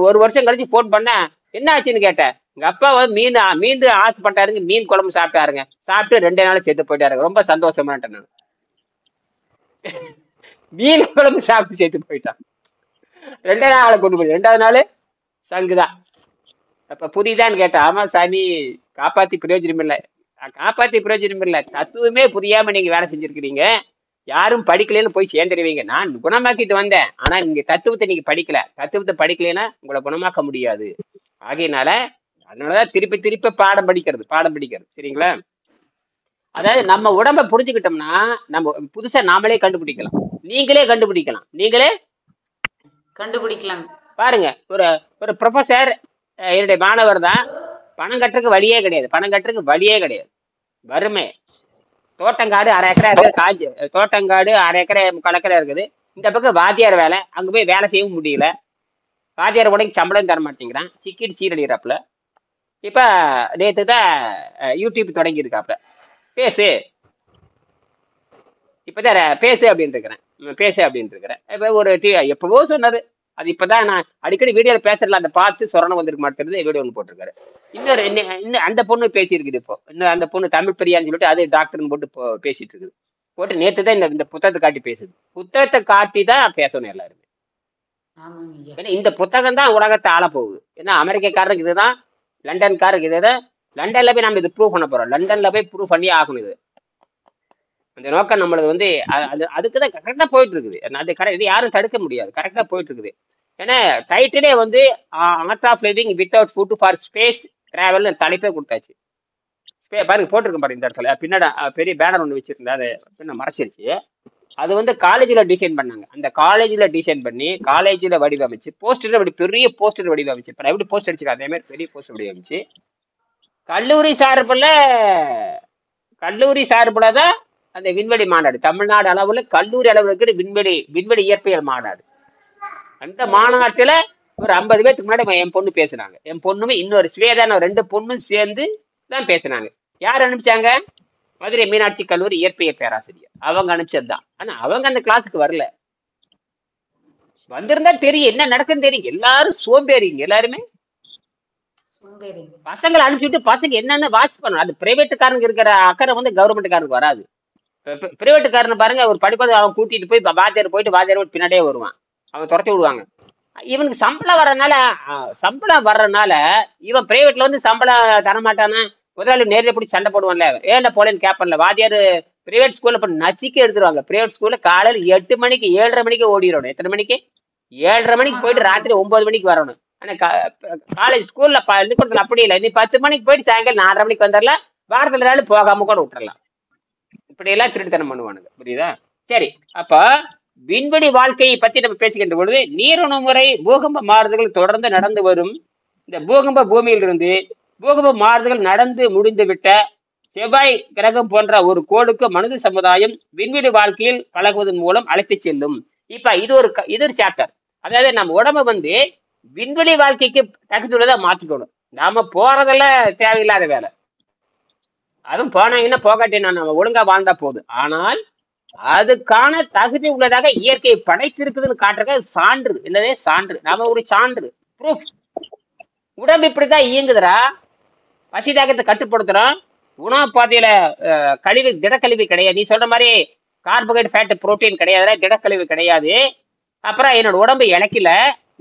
ஒரு வருஷம் கழிச்சு போன் பண்ணேன். என்ன ஆச்சுன்னு கேட்டேன். எங்க அப்பா வந்து மீன் ஆசைப்பட்டாருங்க, மீன் குழம்பு சாப்பிட்டாருங்க. சாப்பிட்டு 2 நாள் செத்து போயிட்டாருங்க. ரொம்ப சந்தோஷமாட்டேன் நான். மீன் குழம்பு சாப்பிட்டு செத்து போயிட்டான். 2 நாள் கொண்டு போய் 2வது நாள் சங்குதான். அப்ப புரியுதான்னு கேட்டேன். ஆமா சாமி, காப்பாத்தி பிரயோஜனம் இல்லை. தத்துவமே புரியாம நீங்க வேலை செஞ்சிருக்கிறீங்க. யாரும் படிக்கலன்னு போய் சேர்ந்துருவீங்க. நான் குணமாக்கிட்டு வந்தேன். ஆனா நீங்க தத்துவத்தை நீங்க படிக்கல. தத்துவத்தை படிக்கலைன்னா உங்களை குணமாக்க முடியாது. ஆகையினால அதனாலதான் திருப்பி பாடம் படிக்கிறது. சரிங்களா? அதாவது நம்ம உடம்ப புரிஞ்சுக்கிட்டோம்னா நம்ம புதுசா நாமளே கண்டுபிடிக்கலாம். நீங்களே கண்டுபிடிக்கலாம். பாருங்க, ஒரு ப்ரொஃபசர் என்னுடைய மாணவர் தான். பணம் கட்டுறதுக்கு வழியே கிடையாது. வறுமை. தோட்டங்காடு 1/2 ஏக்கரா இருக்கு. தோட்டங்காடு 1/2 ஏக்கரை 3/4 ஏக்கரா இருக்குது. இந்த பக்கம் வாத்தியார் வேலை. அங்க போய் வேலை செய்யவும் முடியல. வாத்தியார் உடனே சம்பளம் தர மாட்டேங்கிறான். சிக்கிட்டு சீரடிக்கிறாப்புல. இப்ப நேற்று தான் யூடியூப் தொடங்கி இருக்காப்புல. இப்பதான் பேசு அப்படின்னு இருக்கிறேன். இப்ப ஒரு எப்பவோ சொன்னது. அது இப்பதான் நான் அடிக்கடி வீடியோல பேசுறதுல அந்த பார்த்து சொரணம் வந்திருக்க மாட்டேங்குது. வீடியோ ஒன்று போட்டிருக்காரு. இன்னும் அந்த பொண்ணு பேசி இருக்குது. இப்போ இன்னும் அந்த பொண்ணு தமிழ் பெரியான்னு சொல்லிட்டு அது டாக்டர்னு போட்டு பேசிட்டு இருக்குது. போட்டு நேற்று தான் இந்த புத்தகத்தை காட்டி பேசுது. புத்தகத்தை காட்டி தான் பேசணும் எல்லாருமே. ஏன்னா இந்த புத்தகம் தான் உலகத்தை ஆள போகுது. ஏன்னா அமெரிக்காரருக்கு இதுதான், லண்டன்காரருக்கு இதுதான். லண்டன்ல போய் நம்ம இது ப்ரூவ் பண்ண போறோம். லண்டன்ல போய் ப்ரூவ் பண்ணி ஆகணும். இது அந்த நோக்கம் நம்மளது வந்து அதுக்குதான் கரெக்டா போயிட்டு இருக்குது. இது யாரும் தடுக்க முடியாது. கரெக்டா போயிட்டு இருக்குது. ஏன்னா டைட்டிலே வந்து art of living without food for space travel தலைப்பே கொடுத்தாச்சு. பாருங்க, போட்டிருக்கேன் பாருங்க. இந்த இடத்துல பின்னாடி பெரிய பேனர் ஒன்று வச்சிருந்தேன். அதை பின்ன மறைச்சிருச்சு. அது வந்து காலேஜில் டிசைன் பண்ணாங்க. அந்த காலேஜில் டிசைன் பண்ணி காலேஜில் வடிவமைச்சு போஸ்டர், அப்படி பெரிய போஸ்டர் வடிவமைச்சு. இப்போ எப்படி போஸ்டர் அடிச்சுக்க அதே மாதிரி பெரிய போஸ்டர் வடிவமைச்சு கல்லூரி சார்புல தான் அந்த விண்வெளி மாநாடு. தமிழ்நாடு அளவுல கல்லூரி அளவுல இருக்கிற விண்வெளி இயற்பியல் மாநாடு. அந்த மாநாட்டுல ஒரு 50 பேருக்கு முன்னாடி என் பொண்ணு பேசுனாங்க. என் பொண்ணுமே இன்னொரு ஸ்வேதான 2 பொண்ணும் சேர்ந்து தான் பேசுனாங்க. யார் அனுப்பிச்சாங்க? மதுரை மீனாட்சி கல்லூரி இயற்பியல் பேராசிரியர். அவங்க அனுப்பிச்சதுதான். ஆனா அவங்க அந்த கிளாஸுக்கு வரல. வந்திருந்தா தெரியும் என்ன நடக்குன்னு தெரியும். எல்லாரும் சோம்பேறிங்க. எல்லாருமே பசங்களை அனுப்பிச்சுட்டு பசங்க என்னன்னு வாட்ச் பண்ணணும். அது பிரைவேட்டுக்காரனுக்கு இருக்கிற அக்கறை வந்து கவர்மெண்ட்டுக்காரனுக்கு வராது. பிரைவேட்டுக்காரனு பாருங்க, ஒரு படிப்பது அவன் கூட்டிட்டு போய் வாத்தியார் போயிட்டு பின்னாடியே வருவான். அவன் துரத்தி விடுவாங்க. இவனுக்கு சம்பளம் வர்றதுனால இவன் பிரைவேட்ல வந்து சம்பளம் தரமாட்டானா? முதலாளி நேரில் பிடிச்சி சண்டை போடுவான்ல, ஏன்டா போலேன்னு கேட்பான்ல. வாத்தியார் பிரைவேட் ஸ்கூல்ல இப்ப நசிக்க எடுத்துருவாங்க. பிரைவேட் ஸ்கூல்ல காலையில் 8 மணிக்கு 7:30 மணிக்கு ஓடிடணும். எத்தனை மணிக்கு? 7:30 மணிக்கு போயிட்டு ராத்திரி 9 மணிக்கு வரணும். ஆனா காலேஜ் ஸ்கூல்ல பள்ளிக்கூடத்துல அப்படி இல்லை. நீ 10 மணிக்கு போயிட்டு சாயங்காலம் 4:30 மணிக்கு வந்துடலாம். வாரத்துல நாள் போகாம கூட விட்டுறலாம். இப்படி எல்லாம் திருட்டுத்தனம் பண்ணுவானுங்க. புரியுதா? சரி, அப்ப விண்வெளி வாழ்க்கையை பத்தி நம்ம பேசிக்கின்ற பொழுது நீரணு முறை பூகம்ப மாறுதல்கள் தொடர்ந்து நடந்து வரும். இந்த பூகம்ப பூமியிலிருந்து பூகம்ப மாறுதல்கள் நடந்து முடிந்து விட்ட செவ்வாய் கிரகம் போன்ற ஒரு கோளுக்கு மனித சமுதாயம் விண்வெளி வாழ்க்கையில் பழகுவதன் மூலம் அழைத்து செல்லும். இப்ப இது ஒரு சாப்டர். அதாவது நம்ம உடம்ப வந்து விண்வெளி வாழ்க்கைக்கு தகுதியுள்ளதா மாற்றிக்கணும். நாம போறதெல்லாம் தேவையில்லாத வேலை. அதுவும் போனாங்கன்னா போகாட்டி நம்ம ஒழுங்கா வாழ்ந்தா போதும். ஆனால் அதுக்கான தகுதி உள்ளதாக இயற்கையை படைத்திருக்குதுன்னு காட்டுறக்க சான்று. என்னதே சான்று? நாம ஒரு சான்று, ப்ரூஃப். உடம்பு இப்படிதான் இயங்குதுரா. பசிதாகத்தை கட்டுப்படுத்துறோம். உணவு பாதையில திடக்கழிவு கிடையாது. நீ சொல்ற மாதிரி கார்போஹைட்ரேட், ஃபேட், புரோட்டீன் கிடையாது. திடக்கழிவு கிடையாது. அப்புறம் என்னோட உடம்பு இழைக்கல,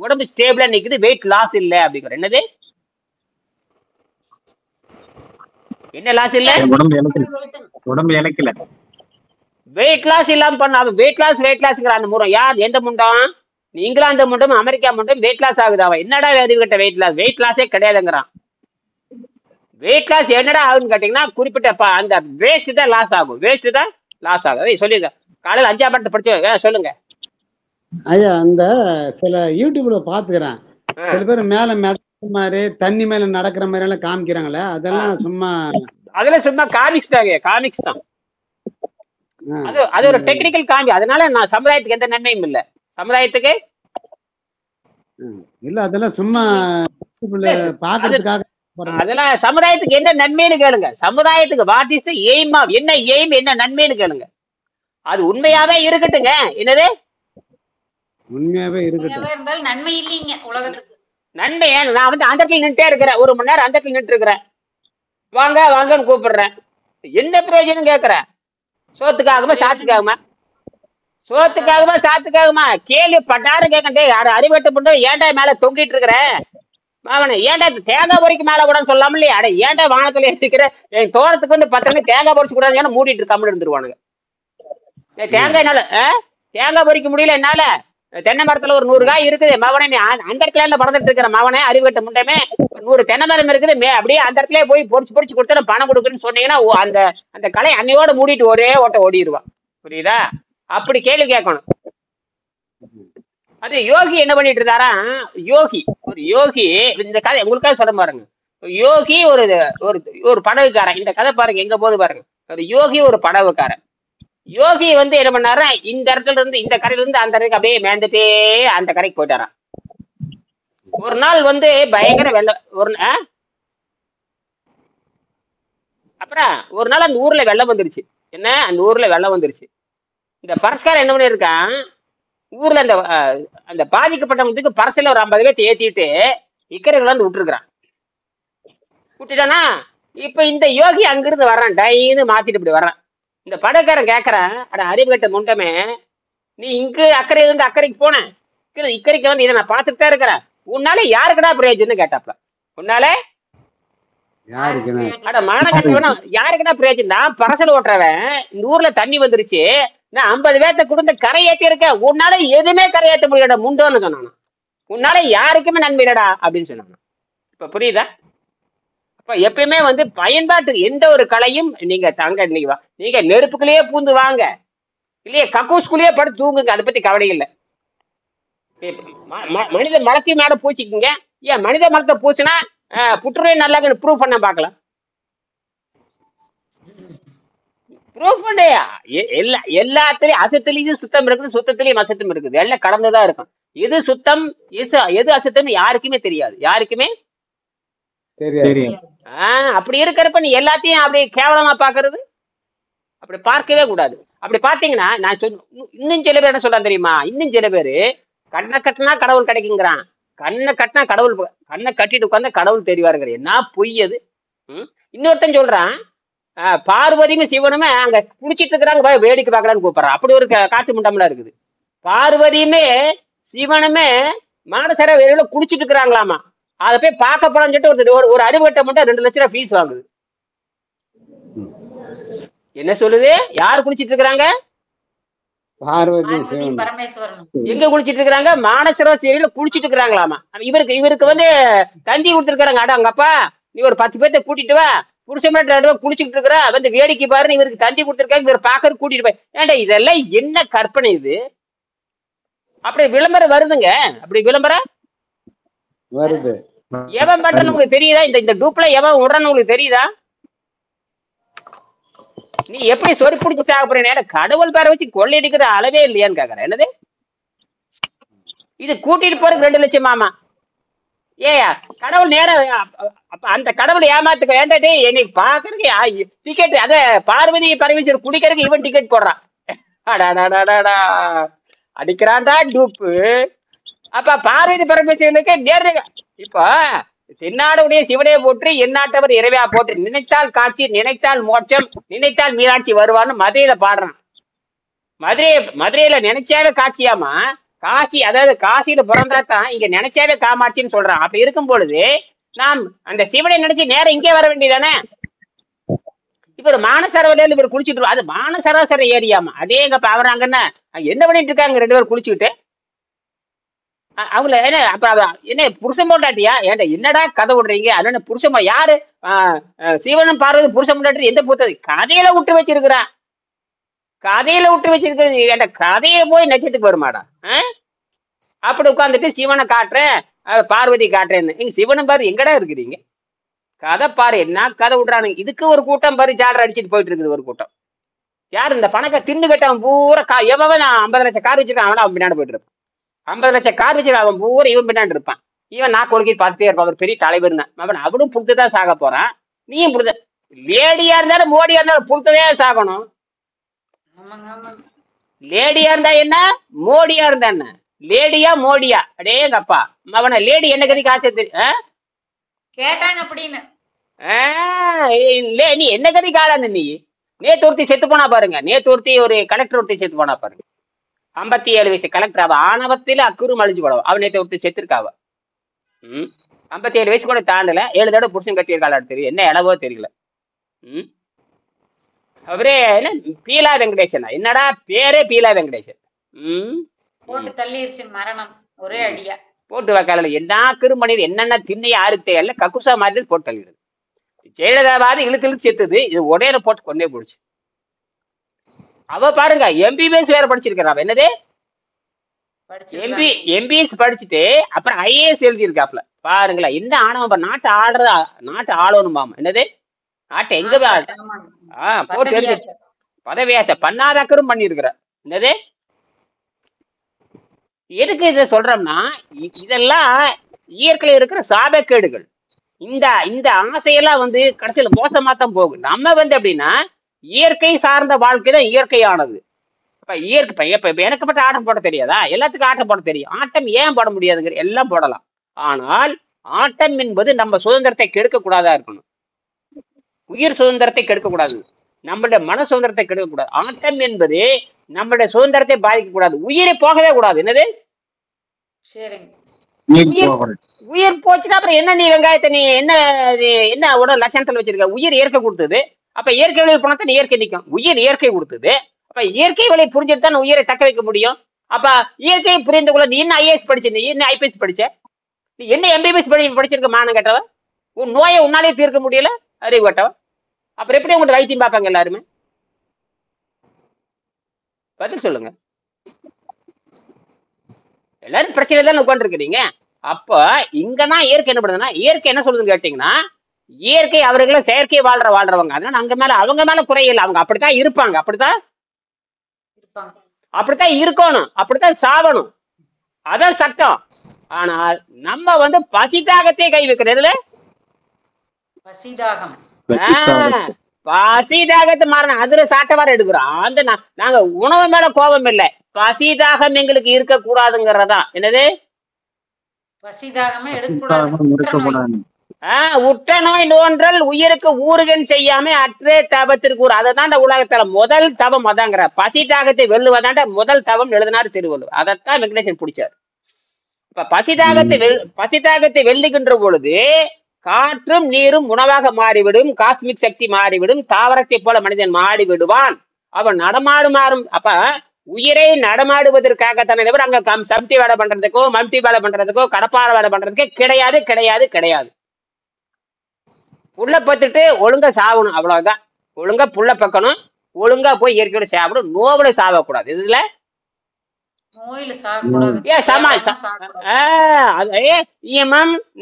உடம்பு ஸ்டேபிளா நிக்குது, வெயிட் லாஸ் இல்லை அப்படிங்கிற. என்னது? என்ன லாஸ் இல்ல? உடம்பு இழைக்கல, வெயிட் லாஸ் இல்லாம பண்ண. வெயிட் லாஸ்ங்கிற அந்த முறை யார்? எந்த முண்டம்? இங்கிலாந்து முண்டம், அமெரிக்கா முண்டம் வெயிட் லாஸ் ஆகுது. அவன் என்னடா வேதி கிட்ட வெயிட் லாஸே கிடையாதுங்கிறான். வெயிட் லாஸ் என்னடா ஆகுன்னு கேட்டீங்கன்னா குறிப்பிட்ட அந்த வேஸ்ட் தான் லாஸ் ஆகும். சொல்லிடுங்க. காலையில் 5ஆம் பாடத்தை படிச்சு சொல்லுங்க ஐயா. அந்த சில யூடியூப்ல பாத்துக்கிறேன், சில பேர் மேல மாதிரி தண்ணி மேல நடக்கிற மாதிரி எல்லாம் காமிக்கிறாங்களே, அதெல்லாம் சும்மா காமிக்ஸ் தான். அது ஒரு டெக்னிக்கல் காம்பி. அதனால நான் சமுதாயத்துக்கு எந்த நன்மையும் இல்ல. சமுதாயத்துக்கு இல்ல அதெல்லாம் சும்மா பாக்குறதுக்காக. அதெல்லாம் சமுதாயத்துக்கு என்ன நன்மைன்னு கேளுங்க. சமுதாயத்துக்கு வாட் இஸ் எய்ம் ஆஃப், என்ன எய்ம், என்ன நன்மைன்னு கேளுங்க. அது உண்மையாவே இருக்கட்டுங்க. என்னது உண்மையாவே இருக்கட்டும். இருந்தாலும் நன்மை இல்லைங்க உலகத்துக்கு. நன்மை நான் வந்து அந்த இடத்துல நின்றுட்டே இருக்கிறேன், 1 மணி நேரம் அந்த இடத்துல நின்று இருக்கிறேன், வாங்க வாங்கன்னு கூப்பிடுறேன், என்ன பிரயோஜனம் கேட்கிறேன்? சோத்துக்காகுமா சாத்துக்காகுமா? சோத்துக்காகுமா சாத்துக்காகுமா? கேள்வி பட்டாரும் கேட்கண்டே அறிவட்டு பண்ண ஏன்டா மேல தொங்கிட்டு இருக்கிற மாவன, ஏன்டா தேங்காய் பொறிக்கு மேல கூட சொல்லாம இல்லையா? அட ஏன்டா வானத்துல இருக்கிற என் தோட்டத்துக்கு வந்து 10 மணி தேங்காய் பொறிச்சு கூட மூடிட்டு இருக்காமல் இருந்துருவானுங்க. தேங்காய் என்னால தேங்காய் பொறிக்க முடியல என்னால. தென்னை மரத்துல ஒரு 100 காய் இருக்குது மவனே, நீ அந்த இடத்துல பறந்துட்டு இருக்கிற மவனே, அறிவட்ட முண்டமே 100 தென்னை மரம் இருக்குது, அப்படியே அந்த இடத்துல போய் பொறிச்சு கொடுத்து பணம் கொடுக்குன்னு சொன்னீங்கன்னா அந்த அந்த கலை அன்னையோட மூடிட்டு ஒரே ஓட்ட ஓடிடுவான். புரியுதா? அப்படி கேள்வி கேட்கணும். அது யோகி என்ன பண்ணிட்டு இருந்தாரா? ஒரு யோகி இந்த கதை உங்களுக்காக சொல்ல பாருங்க. யோகி ஒரு ஒரு படகுக்காரன். இந்த கதை பாருங்க எங்க போது பாருங்க. ஒரு யோகி ஒரு படகுக்காரன். யோகி வந்து என்ன பண்ணாரா, இந்த இடத்துல இருந்து இந்த கரையில இருந்து அந்த கரைக்கு அப்படியே மேந்துட்டே அந்த கரைக்கு போயிட்டாராம். ஒரு நாள் வந்து பயங்கர வெள்ளம். அப்புறம் ஒரு நாள் அந்த ஊர்ல வெள்ளம் வந்துருச்சு. என்ன, அந்த ஊர்ல வெள்ளம் வந்துருச்சு. இந்த பரஸ்காரம் என்ன பண்ணிருக்கான், ஊர்ல அந்த பாதிக்கப்பட்டவங்களுக்கு பரசல ஒரு 50 பேர்த்து ஏத்திட்டு இக்கரைகள் வந்து விட்டுருக்கான். விட்டுட்டானா இப்ப இந்த யோகி அங்கிருந்து வர்றான், டைன்னு மாத்திட்டு இப்படி வர்றான். இந்த படக்காரன் கேட்கறான், அட அறிவு கட்ட முண்டமே, நீ இங்க அக்கறையில இருந்து அக்கறைக்கு போன, இக்கரைக்கு வந்து இதை நான் பார்த்துட்டு தான் இருக்கிறேன், உன்னால யாருக்குடா பிரயோஜனம் கேட்டாப்ல. உன்னால அட மானக்கட்டவனா யாருக்குடா பிரயோஜனம்? நான் பரசல் ஓட்டுறவன், இந்த ஊர்ல தண்ணி வந்துருச்சு, நான் 50 பேர்த்த கொடுத்து கரை ஏற்றி இருக்கேன், உன்னால எதுவுமே கரை ஏற்ற முடியலடா முண்டோன்னு சொன்னானா. உன்னால யாருக்குமே நன்மை இல்லடா அப்படின்னு சொன்னாங்க. இப்ப புரியுதா? அப்ப எப்பயுமே வந்து பயன்பாட்டு எந்த ஒரு கலையும் நீங்க நீங்க நெருப்புக்குள்ளேயே பூந்து வாங்க, இல்லையே கக்கூஸ்குள்ளேயே படுத்து தூங்குங்க, அதை பத்தி கவலை இல்லை. மனித மரத்தையும் மேல பூச்சிக்குங்க. ஏன் மனித மரத்தை பூச்சினா புற்றுநோய் நல்லா ப்ரூவ் பண்ண பார்க்கலாம். ப்ரூவ் பண்ண எல்லாத்துலயும் அசத்துலயும் சுத்தம் இருக்குது, சுத்தத்திலயும் அசத்தம் இருக்குது, எல்லாம் கடந்துதான் இருக்கும். எது சுத்தம் எது அசுத்தம் யாருக்குமே தெரியாது. யாருக்குமே அப்படி இருக்கிறப்ப நீ எல்லாத்தையும் அப்படி கேவலமா பாக்குறது, அப்படி பார்க்கவே கூடாது. அப்படி பாத்தீங்கன்னா நான் இன்னும் சில பேர் என்ன சொல்றான் தெரியுமா? இன்னும் சில பேரு கண்ணை கட்டினா கடவுள் கிடைக்குங்கிறான், கண்ணை கட்டினா கடவுள், கண்ணை கட்டிட்டு உட்கார்ந்தா கடவுள் தெரிவாருங்கிற. என்ன பொய் அது? இன்னொருத்தன் சொல்றான் பார்வதியும் சிவனுமே அங்க குடிச்சிட்டு இருக்கிறாங்க, வேடிக்கை பார்க்கலான்னு கூப்பிடுறான். அப்படி ஒரு காட்டு முண்டம்லாம் இருக்குது. பார்வதியுமே சிவனுமே மானசர வேலையில குடிச்சிட்டு இருக்கிறாங்களாமா, அதை போய் பார்க்க போறான்னு சொல்லிட்டு ஒரு அறிவுகட்ட மட்டும் 2 லட்சம் ரூபாய் ஃபீஸ் வாங்குது. என்ன சொல்லுது? யாரு குடிச்சிட்டு இருக்கிறாங்க? எங்க குளிச்சிட்டு இருக்கிறாங்க? மானசரோவர் சேரியில குளிச்சிட்டு இருக்கிறாங்களாமா. இவருக்கு வந்து தந்தி கொடுத்துருக்காங்க, அட அங்கப்பா நீ ஒரு 10 பேர்த்த கூட்டிட்டு வா, புருஷன் குளிச்சுட்டு இருக்கிற வந்து வேடிக்கை பாருன்னு இவருக்கு தந்தி கொடுத்துருக்காங்க, இவர் பாக்குறது கூட்டிட்டு போய். ஏன்டா இதெல்லாம் என்ன கற்பனை இது? அப்படி விளம்பரம் வருதுங்க, அப்படி விளம்பரம் வருது. எவன் பண்றது உங்களுக்கு தெரியுதா? இந்த டூப்ல எவன் விடுறான்னு உங்களுக்கு தெரியுதா? நீ எப்படி சொறி பிடிச்சி சாப்பிடுற? கடவுள் பேரை வச்சு கொள்ளையடிக்கிற அளவே இல்லையான்னு கேக்குற. என்னது இது? கூட்டிட்டு போறதுக்கு 2 லட்சம் மாமா. ஏயா கடவுள் நேரம் அந்த கடவுளை ஏமாத்துக்க வேண்டாட்டே. என்னைக்கு பாக்குறதுக்கு டிக்கெட், அத பார்வதி பரமேஸ்வரர் குடிக்கிறதுக்கு இவன் டிக்கெட் போடுறான். அடிக்கிறான்டா டூப்பு. அப்ப பார்வதி பரமேஸ்வரனுக்கு நேர இப்போ தென்னாடுடைய சிவனே போற்றி எந்நாட்டவர் இறைவா போற்றி, நினைத்தால் காட்சி நினைத்தால் மோட்சம் நினைத்தால் மீனாட்சி வருவான்னு மதுரையில பாடுறான். மதுரையில நினைச்சாவே காட்சியாமா. காட்சி அதாவது காசியில பிறந்தாதான் இங்க நினைச்சாவே காமாட்சின்னு சொல்றான். அப்படி இருக்கும் பொழுது நாம் அந்த சிவனை நினைச்சு நேரம் இங்கே வர வேண்டியதானே? இவர் மானசரவரையில இவர் குளிச்சுட்டு, அது மானசராசர ஏரியாமா. அதே எங்க பாவறாங்கன்னா என்ன பண்ணிட்டு இருக்காங்க 2 பேரும் குளிச்சுக்கிட்டு? அவங்கள என்ன அப்ப என்ன புருஷன் போட்டாட்டியா? ஏன்டா என்னடா கதை விடுறீங்க? அதனால புருஷன் யாரு? சிவனும் பார்வதி புருஷன் போட்டாட்டி எந்த பூத்தது? கதையில விட்டு வச்சிருக்கிறான், கதையில விட்டு வச்சிருக்கிறது. ஏன்டா கதையை போய் நட்சத்துக்கு வருமாடா? அப்படி உட்காந்துட்டு சிவனை காட்டுறேன் பார்வதி காட்டுறேன்னு. நீங்க சிவனும் பாரு எங்கடா இருக்கிறீங்க? கதை பாரு என்ன கதை விடுறானுங்க. இதுக்கு ஒரு கூட்டம் பாரு ஜாடர் அடிச்சுட்டு போயிட்டு இருக்குது ஒரு கூட்டம். யாரு இந்த பணக்க தின்னு கட்டவன் பூரா எவன் 50 லட்சம் கார் வச்சிருக்கான் அவன் அவன் பின்னாடி போயிட்டு இருப்பான். 50 லட்சம் கார் வச்சிருக்கான் அவன் பூரா இவன் பின்னாடி இருப்பான். இவன் நான் கொடுக்கி பார்த்துட்டே இருப்பான். அவர் பெரிய தலைவர்னு அவனும் புடுத்துதான் சாக போறான். நீயும் புடுத்த லேடியா இருந்தாலும் மோடியா இருந்தாலும் புடுத்ததே சாகணும். லேடியா இருந்தா என்ன மோடியா இருந்தா என்ன? லேடியா மோடியா அடே எங்கப்பா அவன லேடி என்ன கதி காசு கேட்டாங்க அப்படின்னு நீ என்ன கதி காலான்னு நீ நேத்து ஒருத்தி செத்து போனா பாருங்க. நேத்து ஒருத்தி ஒரு கலெக்டர் ஒருத்தி செத்து போனா பாருங்க. 57 வயசு கலெக்டர். அவ ஆணவத்தில அக்குறும் அழிஞ்சு போடவா. அவ நேத்து ஒருத்தி செத்துருக்காவ. 57 வயசு கூட தாண்டல. 7 தடவை புருஷன் கட்டியிருக்காளா தெரியும். என்ன இடவோ தெரியல. அவரே என்ன பீலா வெங்கடேசன். என்னடா பேரே பீலா வெங்கடேசன். போட்டு தள்ளிருச்சு மரணம் ஒரே அடியா போட்டு வைக்கல. என்ன கிருமணிது என்னென்ன திண்ணை யாருக்கு தெரியல. கக்குசா மாதிரி போட்டு தள்ளிடுது. ஜெயலலிதாவாது இழுத்து இழுத்து செத்துது. இது உடையில போட்டு கொண்டே போடுச்சு. அவ பாருங்க எம்பிபிஎஸ் வேற படிச்சிருக்கிறா. என்னது எம்பிஎஸ் படிச்சுட்டு அப்புறம் ஐஏஎஸ் எழுதியிருக்காப்ல. பாருங்களேன் என்ன ஆணவம். நாட்டை ஆடுறதா நாட்டை ஆளணும் மாமா. என்னது நாட்டை எங்க போட்டு எடுத்து பதவியாசை பண்ணாதாக்கரும் பண்ணிருக்கிற. என்னது எதுக்கு இதை சொல்றோம்னா இதெல்லாம் இயற்கையில இருக்கிற சாபக்கேடுகள். இந்த ஆசையெல்லாம் கடைசியில மோசமா தான் போகும். நம்ம அப்படின்னா இயற்கை சார்ந்த வாழ்க்கை தான் இயற்கையானது. இப்ப இயற்கை இப்ப எனக்கு மட்டும் ஆட்டம் போட தெரியாதா? எல்லாத்துக்கும் ஆட்டம் போட தெரியும். ஆட்டம் ஏன் போட முடியாதுங்கிற எல்லாம் போடலாம். ஆனால் ஆட்டம் என்பது நம்ம சுதந்திரத்தை கெடுக்க கூடாதா இருக்கணும். உயிர் சுதந்திரத்தை கெடுக்க கூடாது. நம்மளுடைய மன சுதந்திரத்தை கெடுக்க கூடாது. ஆட்டம் என்பது நம்மளுடைய சுதந்திரத்தை பாதிக்க கூடாது. உயிரை போகவே கூடாது. என்னது உயிர் போச்சுன்னா அப்புறம் என்ன நீ வெங்காயத்தை நீ என்ன உடல் லட்சணத்துல வச்சிருக்க? உயிர் இயற்கை கொடுத்தது. அப்ப இயற்கை வழியில் போனா தான் இயற்கை நிற்கும். உயிர் இயற்கை கொடுத்தது. அப்ப இயற்கை வழியை புரிஞ்சுட்டு தான் உயிரை தக்க வைக்க முடியும். அப்ப இயற்கையை புரிந்து கொள்ள நீ என்ன ஐஏஎஸ் படிச்ச? நீ என்ன ஐபிஎஸ் படிச்ச? நீ என்ன எம்பிபிஎஸ் படிச்சிருக்க? மானம் கேட்டவ. உன் நோயை உன்னாலே தீர்க்க முடியல அறிவு கேட்டவ. அப்புறம் எப்படி உங்கள்ட்ட வைத்தியம் பார்ப்பாங்க எல்லாருமே? பதில் சொல்லுங்க. எல்லாரும் பிரச்சனை தான் உட்காந்து இருக்கிறீங்க. அப்ப இங்கதான் இயற்கை என்ன பண்ணுதுன்னா இயற்கை என்ன சொல்லுதுன்னு கேட்டீங்கன்னா இயற்கை அவர்களை செயற்கை வாழ்றவங்க. அதனால அவங்க மேல குறையில்லை. அவங்க அப்படித்தான் இருப்பாங்க. அப்படித்தான் இருக்கணும். அப்படித்தான் சாவணும். அதான் சட்டம். ஆனால் நம்ம பசிதாகத்தையே கை வைக்கிறது. பசிதாகத்தை மாறணும். அதுல சாட்டை வர எடுக்கிறோம். நாங்க உணவு மேல கோபம் இல்லை. பசிதாகம் எங்களுக்கு இருக்க கூடாதுங்கிறதா. என்னது உற்ற நோய் நோன்றல் உயிருக்கு ஊறுகன் செய்யாம அற்றே தபத்திற்கு ஊர். அதைதான் உலகத்துல முதல் தவம் அதாங்கிற. பசிதாகத்தை வெல்லுவதாண்ட முதல் தவம் எழுதினாரு திருவள்ளுவர். அதைத்தான் வெங்கடேசன் பிடிச்சார். இப்ப பசிதாகத்தை வெல்லுகின்ற பொழுது காற்றும் நீரும் உணவாக மாறிவிடும். காஸ்மிக் சக்தி மாறிவிடும். தாவரத்தை போல மனிதன் மாறி விடுவான். அவன் நடமாடும். அப்ப உயிரை நடமாடுவதற்காகத்தானே தவிர அங்க சம்டி வேலை பண்றதுக்கோ மம்டி வேலை பண்றதுக்கோ கடப்பார வேலை பண்றதுக்கோ கிடையாது. புள்ள பத்துட்டு ஒழுங்கா சாவணும். அவ்வளவுதான். ஒழுங்கா புள்ள பக்கணும். ஒழுங்கா போய் இயற்கையோட சாப்பிடும். நோவுல சாவக்கூடாது. இதுல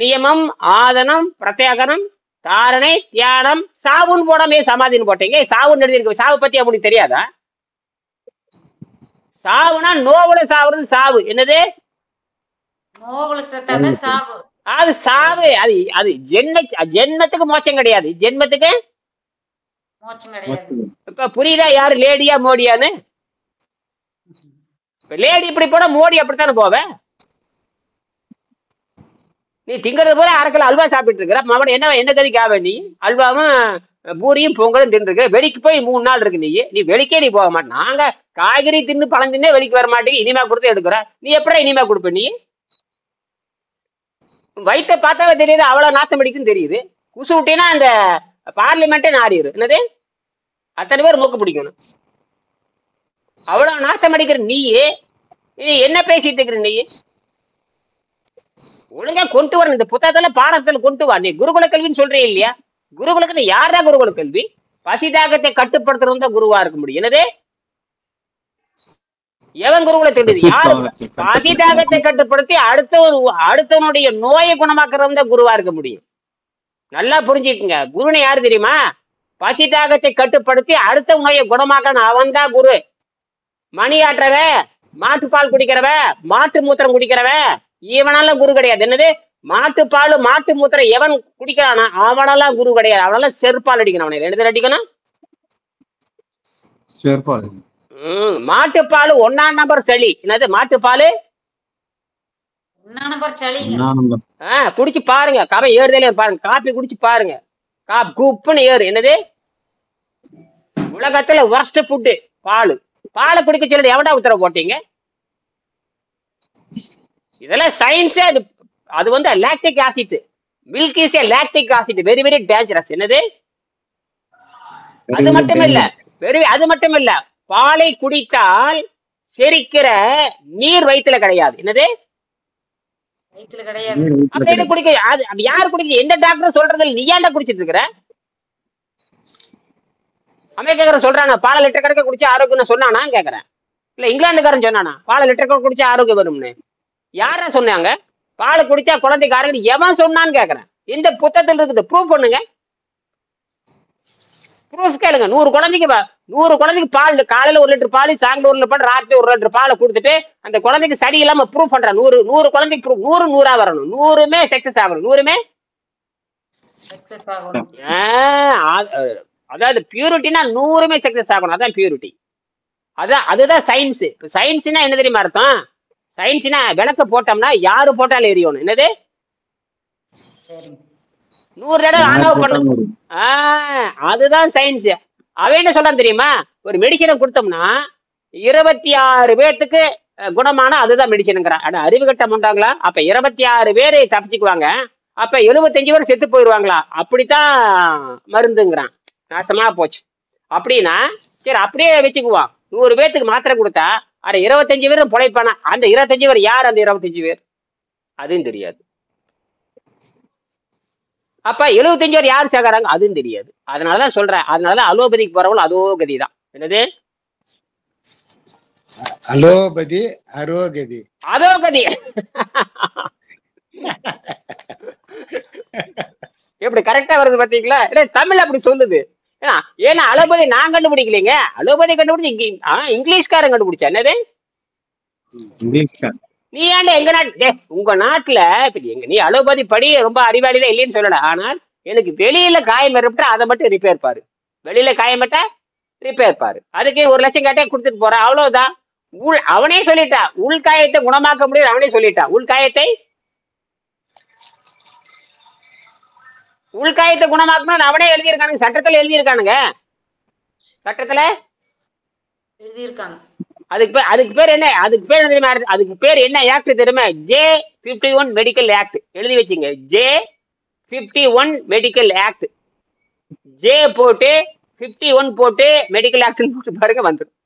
நியமம் ஆதனம் பிரத்யேகனம் தாரணை தியானம் சாவுன்னு போடாமே சமாதின்னு போட்டீங்க. சாவுன்னு எழுதிருக்கு. சாவு பத்தி அப்படி தெரியாதா? சாவுனா நோவுல சாவுறது சாவு. என்னது அது சாவு. அது ஜென்மத்துக்கு மோட்சம் கிடையாது. ஜென்மத்துக்கு இப்ப புரியுதா யாரு லேடியா மோடியான்னு? லேடி இப்படி போனா மோடி அப்படித்தானே போவ. நீ திங்கிறது போல அரைக்கல அல்வா சாப்பிட்டு இருக்கிற. மாவட்ட என்ன கதிக்கு ஆவ? நீ அல்வாவும் பூரியும் பொங்கலும் தின்னுருக்க. வெளிக்கு போய் 3 நாள் இருக்கு. நீ வெளிக்கே நீ போக மாட்டேன். நாங்க காய்கறி தின்னு பழம் தின்னே வெளிக்கு வர மாட்டேங்க. இனிமே கொடுத்து எடுக்கிற. நீ எப்படி இனிமே கொடுப்ப? நீ வயிற்ற பார்த்தாவே தெரியுது. அவ்வளவு நாத்தம் அடிக்குன்னு தெரியுது. குசு விட்டீங்கன்னா அந்த பார்லிமெண்ட்டே நாரிடு. என்னது அத்தனை பேர் மூக்கு பிடிக்கணும். அவ்வளவு நாத்தம் அடிக்கிற நீ என்ன பேசிட்டு இருக்கிற? நீ ஒழுங்கா கொண்டு வரணும். இந்த புத்தகத்துல பாடத்துல கொண்டு வா. நீ குருகுல கல்வின்னு சொல்றே இல்லையா? குருகுலக்கு யாரா குருகுல கல்வி? பசிதாகத்தை கட்டுப்படுத்துறது தான் குருவா இருக்க முடியும். என்னது எவன் குருகுல தெரியுது? யாரு பசிதாகத்தை கட்டுப்படுத்தி அடுத்தவனுடைய நோயை குணமாக்குறவன் தான் குருவா இருக்க முடியும். நல்லா புரிஞ்சுக்குங்க. குருனை யாரு தெரியுமா? பசி தாகத்தை கட்டுப்படுத்தி அடுத்த நோயை குணமாக்க அவன் தான் குரு. மணி ஆட்டுறவ, மாட்டுப்பால் குடிக்கிறவ, மாட்டு மூத்திரம் குடிக்கிறவ, இவனெல்லாம் குரு கிடையாது. என்னது மாட்டுப்பால் மாட்டு மூத்திரம் எவன் குடிக்கிறானா அவனெல்லாம் குரு கிடையாது. அவனெல்லாம் செருப்பால் அடிக்கணும். அவனை எழுதி அடிக்கணும். மாட்டுப்பால் 1ஆம் நம்பர் சளி. என்னது மாட்டுப்பால் குடிச்சு பாருங்க. கவை ஏறுதலே பாருங்க. காப்பி குடிச்சு பாருங்க. குப்புன்னு ஏறு. என்னது உலகத்துல worst ஃபுட்டு பால். பாலை குடிக்க சொல்லிட்டு எவடா உத்தரவு போட்டீங்க? இதெல்லாம் சயின்ஸே. அது வந்து lactic acid. Milk is a lactic acid. Very very dangerous. என்னது அது மட்டும் இல்ல, அது மட்டும் இல்ல, பாலை குடித்தால் செரிக்கிற நீர் வயிற்றுல கிடையாது. என்னது அப்ப இது குடிக்க யாரு குடிக்க? எந்த டாக்டர் சொல்றது? நீ ஏன்டா குடிச்சிட்டு இருக்கிற? அமெரிக்காரன் சொல்றானா பாலை லிட்டர் கணக்க குடிச்சா ஆரோக்கியம் சொன்னானா கேக்குறேன். இல்ல இங்கிலாந்துக்காரன் சொன்னானா பாலை லிட்டர் கணக்கு குடிச்சா ஆரோக்கியம் வரும்னு? யாரா சொன்னாங்க? பால் குடிச்சா குழந்தைக்கு ஆரோக்கியம் எவன் சொன்னான்னு கேக்குறேன். இந்த புத்தகத்தில் இருக்குது. ப்ரூஃப் பண்ணுங்க. ப்ரூஃப் கேளுங்க. 100 குழந்தைக்கு பால், காலையில 1 லிட்டர் பால், சாயங்காலம் 1 லிட்டர் பால், ராத்திரி 1 லிட்டர் பாலை கொடுத்துட்டு அந்த குழந்தைக்கு சடி இல்லாம ப்ரூஃப் பண்றான். 100 குழந்தைக்கு ப்ரூஃப். 100 வரணும். 100மே சக்சஸ் ஆகணும். 100மே அதாவது பியூரிட்டினா 100மே சக்சஸ் ஆகணும். அதான் பியூரிட்டி. அதுதான் சயின்ஸ். சயின்ஸ்னா என்ன தெரியுமா அர்த்தம்? சயின்ஸ்னா விளக்க போட்டோம்னா யாரு போட்டாலும் எரியணும். என்னது 100 தடவை ஆனவ் பண்ணணும். அதுதான் சயின்ஸ். அவன் என்ன சொல்றான் தெரியுமா? ஒரு மெடிசனை கொடுத்தோம்னா 26 பேர்த்துக்கு குணமான அதுதான் மெடிசனுங்கிறான். ஆனா அறிவு கட்ட மாட்டாங்களா? அப்ப 26 பேரை தப்பிச்சுக்குவாங்க. அப்ப 75 பேர் செத்து போயிடுவாங்களா? அப்படித்தான் மருந்துங்கிறான். நாசமா போச்சு. அப்படின்னா சரி அப்படியே வச்சுக்குவான். 100 பேர்த்துக்கு மாத்திரை கொடுத்தா அரை 25 பேரும் பொழைப்பானா? அந்த 25 பேர் யார்? அந்த 25 பேர் அதுவும் தெரியாது. அப்ப 75 பேர் யார் சேர்க்கறாங்க? அதுவும் தெரியாது. அதனாலதான் சொல்றேன். அதனாலதான் அலோபதிக்கு போறவங்க அதோ கதிதான். என்னது அலோபதி அரோகதி அதோ கதி. எப்படி கரெக்டா வருது பாத்தீங்களா? தமிழ் அப்படி சொல்லுது. ஏன்னா அலோபதி நான் கண்டுபிடிக்கலீங்க. அலோபதி கண்டுபிடிச்சு இங்கிலீஷ்காரன் கண்டுபிடிச்சா. என்னது நீ ஏன்டா எங்க நாட்டு உங்க நாட்டுல நீ அலோபதி படி ரொம்ப அறிவாளிதான் இல்லைன்னு சொல்லல. ஆனால் எனக்கு வெளியில காயம் ஏற்பட்டா அதை மட்டும் ரிப்பேர் பாரு. வெளியில காயம்பட்டா ரிப்பேர் பாரு. அதுக்கு 1 லட்சம் கேட்டே கொடுத்துட்டு போற. அவ்வளவுதான். அவனே சொல்லிட்டா உள்காயத்தை குணமாக்க முடியாது. அவனே சொல்லிட்டா உள்காயத்தை குணமாக்கணும் அவனே எழுதியிருக்கானுங்க. சட்டத்துல எழுதியிருக்கானுங்க. சட்டத்துல எழுதியிருக்காங்க. அதுக்கு பேர் என்ன? அதுக்கு பேர் என்ன தெரியுமா? அதுக்கு பேர் என்ன ஆக்ட் தெரியுமா? J51 medical act. எழுதி வச்சுங்க. J51 medical act. ஜே போட்டு 51 போட்டு மெடிக்கல் ஆக்ட் போட்டு பாருங்க வந்துடும்.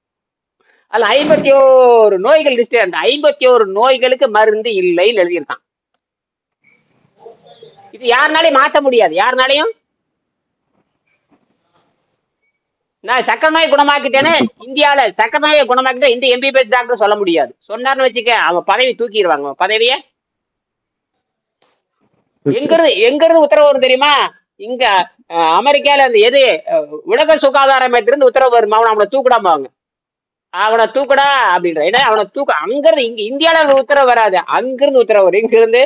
அதுல 51 நோய்கள் லிஸ்ட். அந்த 51 நோய்களுக்கு மருந்து இல்லைன்னு எழுதியிருக்கான். இது யாருனாலையும் மாற்ற முடியாது. யாருனாலையும் நான் சக்கரை நோயை குணமாக்கிட்டேன்னு இந்தியாவில சக்கரை நோயை குணமாக்கிட்டேன் இந்த MBBS டாக்டர் சொல்ல முடியாது. சொன்னார்னு வச்சுக்க அவன் பதவி தூக்கிடுவாங்க. பதவிய எங்கிருந்து உத்தரவு வரும் தெரியுமா? இங்க அமெரிக்கால அந்த எது உலக சுகாதார மையத்திலிருந்து உத்தரவு வரும். அவனை தூக்கிடாம அவனை தூக்கடா அப்படின்ற. ஏன்னா அவனை தூக்க அங்கிருந்து இங்க இந்தியாவில உத்தரவு வராது. அங்கிருந்து உத்தரவு வரும். இங்கிருந்து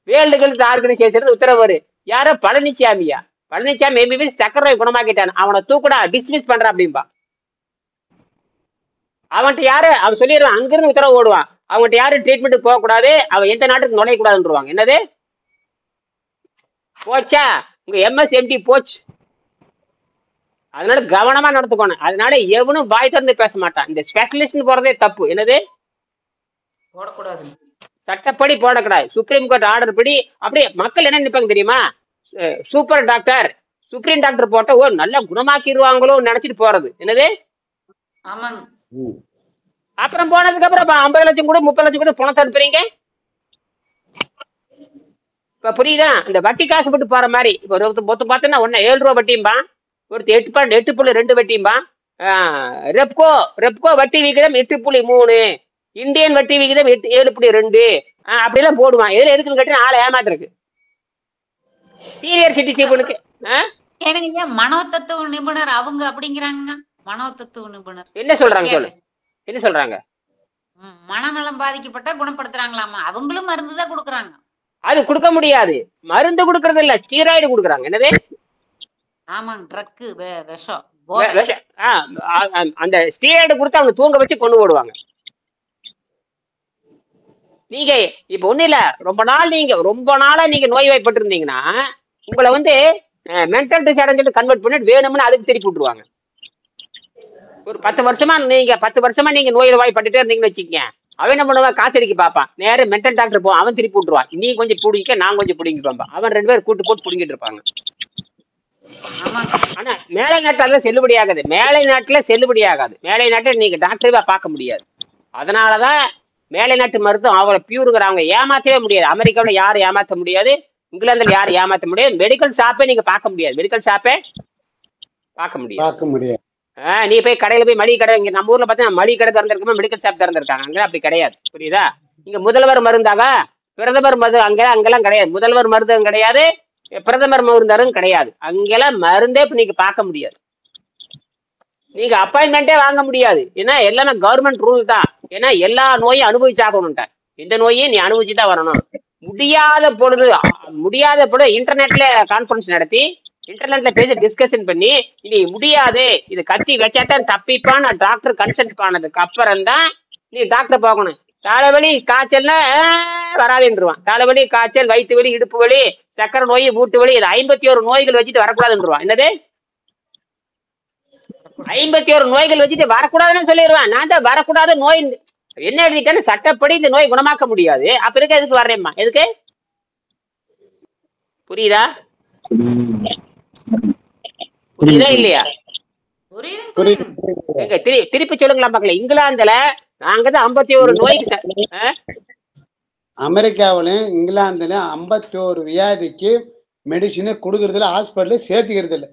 வேர்ல்டு ஹெல்த் ஆர்கனைசேஷன் உத்தரவு வரும். யாரோ பழனிசாமியா? பழனிசாமி MBBS சக்கரை நோய் குணமாக்கிட்டான். அவனை தூக்குடா டிஸ்மிஸ் பண்ற அப்படின்பா. அவன்கிட்ட யாரு அவன் சொல்லிடுவான். அங்கிருந்து உத்தரவு ஓடுவான். அவங்ககிட்ட யாரும் ட்ரீட்மெண்ட்டுக்கு போகக்கூடாது. அவன் எந்த நாட்டுக்கு நுழையக்கூடாதுன்றவாங்க. என்னது போச்சா உங்க MSMT போச்சு. அதனால கவனமா நடத்துக்கணும். அதனால எவனும் வாய் திறந்து பேச மாட்டான். இந்த ஸ்பெஷலிஸ்ட் போறதே தப்பு. என்னது போடக்கூடாது. சட்டப்படி போடக்கூடாது. சுப்ரீம் கோர்ட் ஆர்டர் படி. அப்படியே மக்கள் என்ன நினைப்பாங்க தெரியுமா? சூப்பர் டாக்டர் சுப்ரீம் டாக்டர் போட்ட ஓ நல்லா குணமாக்கிடுவாங்களோ நினைச்சிட்டு போறது. என்னது அப்புறம் போனதுக்கு அப்புறம் 50 லட்சம் கூட 30 லட்சம் கூட பணத்தை அனுப்புறீங்க. இப்ப புரியுதா? இந்த வட்டி காசு போட்டு போற மாதிரி. இப்ப ஒருத்தர் பார்த்தோன்னா 7 ரூபா வட்டியும்பா, ஒருத்தர் 8.2 வட்டியும்பா. ரெப்கோ வட்டி விகிதம் 8.3, இந்தியன் வட்டி விகிதம் 7.2 அப்படிலாம் போடுவான். எதுல இருக்குன்னு கேட்டீங்கன்னா ஆளை ஏமாத்துறதுக்கு. சீனியர் சிட்டிசனுக்கு எனக்கு ஏன் மனோதத்துவ நிபுணர் அவங்க அப்படிங்கிறாங்க. மனோதத்துவ நிபுணர் என்ன சொல்றாங்க சொல்லு, என்ன சொல்றாங்க? மனநலம் பாதிக்கப்பட்டா குணப்படுத்துறாங்களாமா. அவங்களும் மருந்து தான் கொடுக்குறாங்க. அது கொடுக்க முடியாது, மருந்து கொடுக்கறது இல்ல, ஸ்டீராய்டு கொடுக்குறாங்க. என்னது? ஆமாங்க, ட்ரக்கு, விஷம், விஷம். அந்த ஸ்டீராய்டு கொடுத்து அவங்க தூங்க வச்சு கொண்டு ஓடுவாங்க. நீங்க இப்ப ஒண்ணு இல்ல, ரொம்ப நாளா நீங்க நோய்வாய்ப்பட்டு இருந்தீங்கன்னா உங்களை வந்து மென்டல் டிசார்டர் சொல்லிட்டு கன்வெர்ட் பண்ணிட்டு வேணும்னு அதுக்கு திருப்பி விட்டுருவாங்க. ஒரு 10 வருஷமா நீங்க நோய்வாய்ப்பட்டுட்டே இருந்தீங்கன்னு வச்சுக்கங்க, அவன் என்ன பண்ணுவான், காசு அடிக்க பாப்பான், நேரம் மென்டல் டாக்டர் போவான், அவன் திருப்பி விட்டுருவான். நீ கொஞ்சம் பிடிங்க, நான் கொஞ்சம் பிடிங்கி பாப்பான், அவன் 2 பேரும் கூட்டு போட்டு பிடிங்கிட்டு இருப்பாங்க. ஆனா மேலை நாட்டுல செல்லுபடி ஆகாது, மேலை நாட்டுல நீங்க டாக்டரே பார்க்க முடியாது. அதனாலதான் மேலை நாட்டு மருத்துவம் அவ்வளவு பியூருங்கிறவங்க ஏமாத்தவே முடியாது. அமெரிக்காவில் யாரும் ஏமாத்த முடியாது, இங்கிலாந்துல யாரும் ஏமாத்த முடியாது. மெடிக்கல் ஷாப்பே நீங்க பார்க்க முடியாது. நீ போய் கடையில போய் மளிகை கடை, இங்க நம்ம ஊர்ல பார்த்தா மளிகை கடை திறந்திருக்குமா, மெடிக்கல் ஷாப் திறந்திருக்காங்க. அங்க அப்படி கிடையாது, புரியுதா? இங்க முதல்வர் மருந்தாக பிரதமர் மருந்து அங்கெல்லாம் கிடையாது. முதல்வர் மருந்தும் கிடையாது, பிரதமர் மருந்தரும் கிடையாது. அங்கெல்லாம் மருந்தே இப்ப நீங்க பார்க்க முடியாது, நீங்க அப்பாயின்மெண்டே வாங்க முடியாது. ஏன்னா எல்லாமே கவர்மெண்ட் ரூல் தான். ஏன்னா எல்லா நோயும் அனுபவிச்சாகணும்ட்ட, எந்த நோயும் நீ அனுபவிச்சுதான் வரணும். முடியாத பொழுது இன்டர்நெட்ல கான்ஃபரன்ஸ் நடத்தி, இன்டர்நெட்ல பேசி டிஸ்கஷன் பண்ணி, இனி முடியாது, இது கத்தி வச்சாதான் தப்பிப்பான் டாக்டர் கன்சல்ட் பண்ணதுக்கு அப்புறம் தான் நீ டாக்டர் பார்க்கணும். தலைவலி காய்ச்சல்னா வராதுன்றுவான். தலைவலி காய்ச்சல், வயிற்று வலி, இடுப்பு வலி, சக்கரை நோய், மூட்டு வலி, இது 51 நோய்கள் வச்சுட்டு வரக்கூடாதுன்றுவான். என்னது 51 நோய்கள் வச்சுட்டு வரக்கூடாதுன்னு சொல்லிடுவான். நான் தான் வரக்கூடாது நோய் என்ன எழுதிட்டேன்னு, சட்டப்படி இந்த நோய் குணமாக்க முடியாது. அப்ப இருக்க எதுக்கு வர்றேம்மா, எதுக்கு? புரியுதா இல்லையா? திருப்பி சொல்லுங்களா பார்க்கல. இங்கிலாந்துல நாங்கதான் 51 நோய்க்கு, அமெரிக்காவிலும் இங்கிலாந்துலயும் 51 வியாதிக்கு மெடிசின் கொடுக்கறதுல, ஹாஸ்பிட்டல சேர்த்துக்கிறது இல்ல.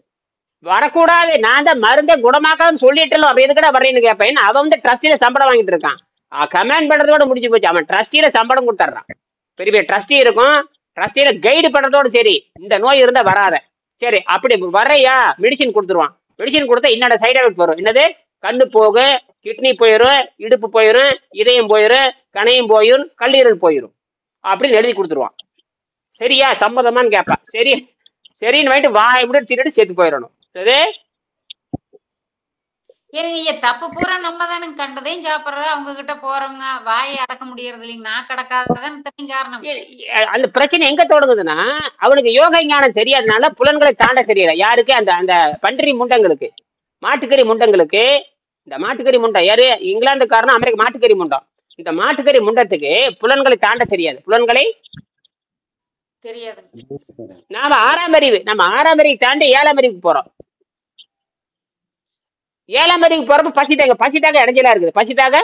வரக்கூடாது, நான் தான் மருந்தை குணமாக்கான்னு சொல்லிட்டு அப்ப எதுக்கடா வர்றேன்னு கேட்பேன். அவன் வந்து ட்ரஸ்டில சம்பளம் வாங்கிட்டு இருக்கான், கமெண்ட் பண்றதோட முடிஞ்சு போச்சு. அவன் ட்ரஸ்டில சம்பளம் கொடுத்துட்றான். பெரிய ட்ரஸ்டி இருக்கும், ட்ரஸ்டில கைடு பண்றதோடு சரி, இந்த நோய் இருந்தா வராத, சரி அப்படி வரையா மெடிசின் கொடுத்துருவான். மெடிசின் கொடுத்தா என்னோட சைட் எஃபெக்ட் வரும். என்னது, கண்ணு போகும், கிட்னி போயிடும், இடுப்பு போயிடும், இதயம் போயிடும், கணையும் போயிடும், கல்லீரல் போயிடும் அப்படின்னு எழுதி கொடுத்துருவான். சரியா, சம்மதமான்னு கேட்பான். சரின்னு வாங்கிட்டு வாய் இப்படி திருட்டு சேர்த்து போயிடணும். சரி, எனக்கு தப்பு பூரா நம்ம தானுங்க, கண்டதையும் சாப்பிடுற அவங்க கிட்ட போறவங்க வாயை அடக்க முடியறது இல்லைங்க, நான் கடக்காததான் காரணம். அந்த பிரச்சனை எங்க தொடங்குதுன்னா, அவனுக்கு யோக ஞானம் தெரியாதனால புலன்களை தாண்ட தெரியல. யாருக்கு? அந்த பன்றி முண்டங்களுக்கு, மாட்டுக்கறி முண்டங்களுக்கு. இந்த மாட்டுக்கறி முண்டை யாரு? இங்கிலாந்துக்காரனும் அமெரிக்க மாட்டுக்கறி முண்டம். இந்த மாட்டுக்கறி முண்டத்துக்கு புலன்களை தாண்ட தெரியாது, புலன்களை தெரியாது. நாம 6ஆம் அறிவு தாண்டி 7ஆம் அறிவுக்கு போறோம். 7ஆம் அறிவுக்கு போறப்ப பசிதாக இடைஞ்சலா இருக்குது. பசிதாக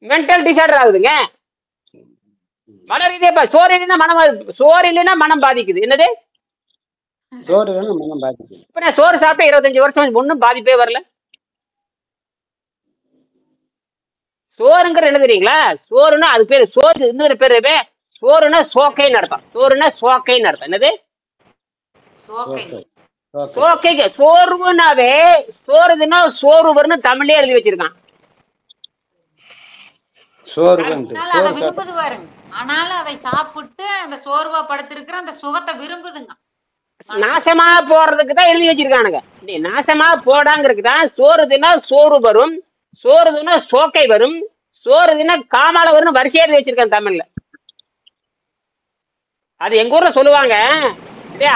மென்டல் டிசார்டர் ஆகுதுங்க. மலர் இதே சோறு இல்லைன்னா மனம் பாதிக்குது. என்னது, இப்ப நான் சோறு சாப்பிட்ட 25 வருஷம் ஒன்னும் பாதிப்பே வரல. சோறுங்கிற என்ன தெரியுங்களா? சோறுன்னா அது பேரு சோறு, இன்னொரு பேரு சோறுனா சோக்கைன்னு அர்த்தம். என்னது, சோக்கைக்கு சோறுனாவே சோறுதுன்னா சோறுவர்னு தமிழ்லயே எழுதி வச்சிருக்கான். அதை விரும்புது பாருங்க. ஆனாலும் அதை சாப்பிட்டு அந்த சோர்வா படுத்திருக்கிற அந்த சுகத்தை விரும்புதுங்க. நாசமா போறதுக்கு தான் எழுதி வச்சிருக்கானுங்க. நீ நாசமா போடாங்கிறதுக்கு தான் சோறுதுன்னா சோறு வரும், சோறுதுன்னா சோக்கை வரும், சோறுதுன்னா காமால வரும்னு வரிசையா எழுதி வச்சிருக்கான் தமிழ்ல. அது எங்க ஊர்ல சொல்லுவாங்க,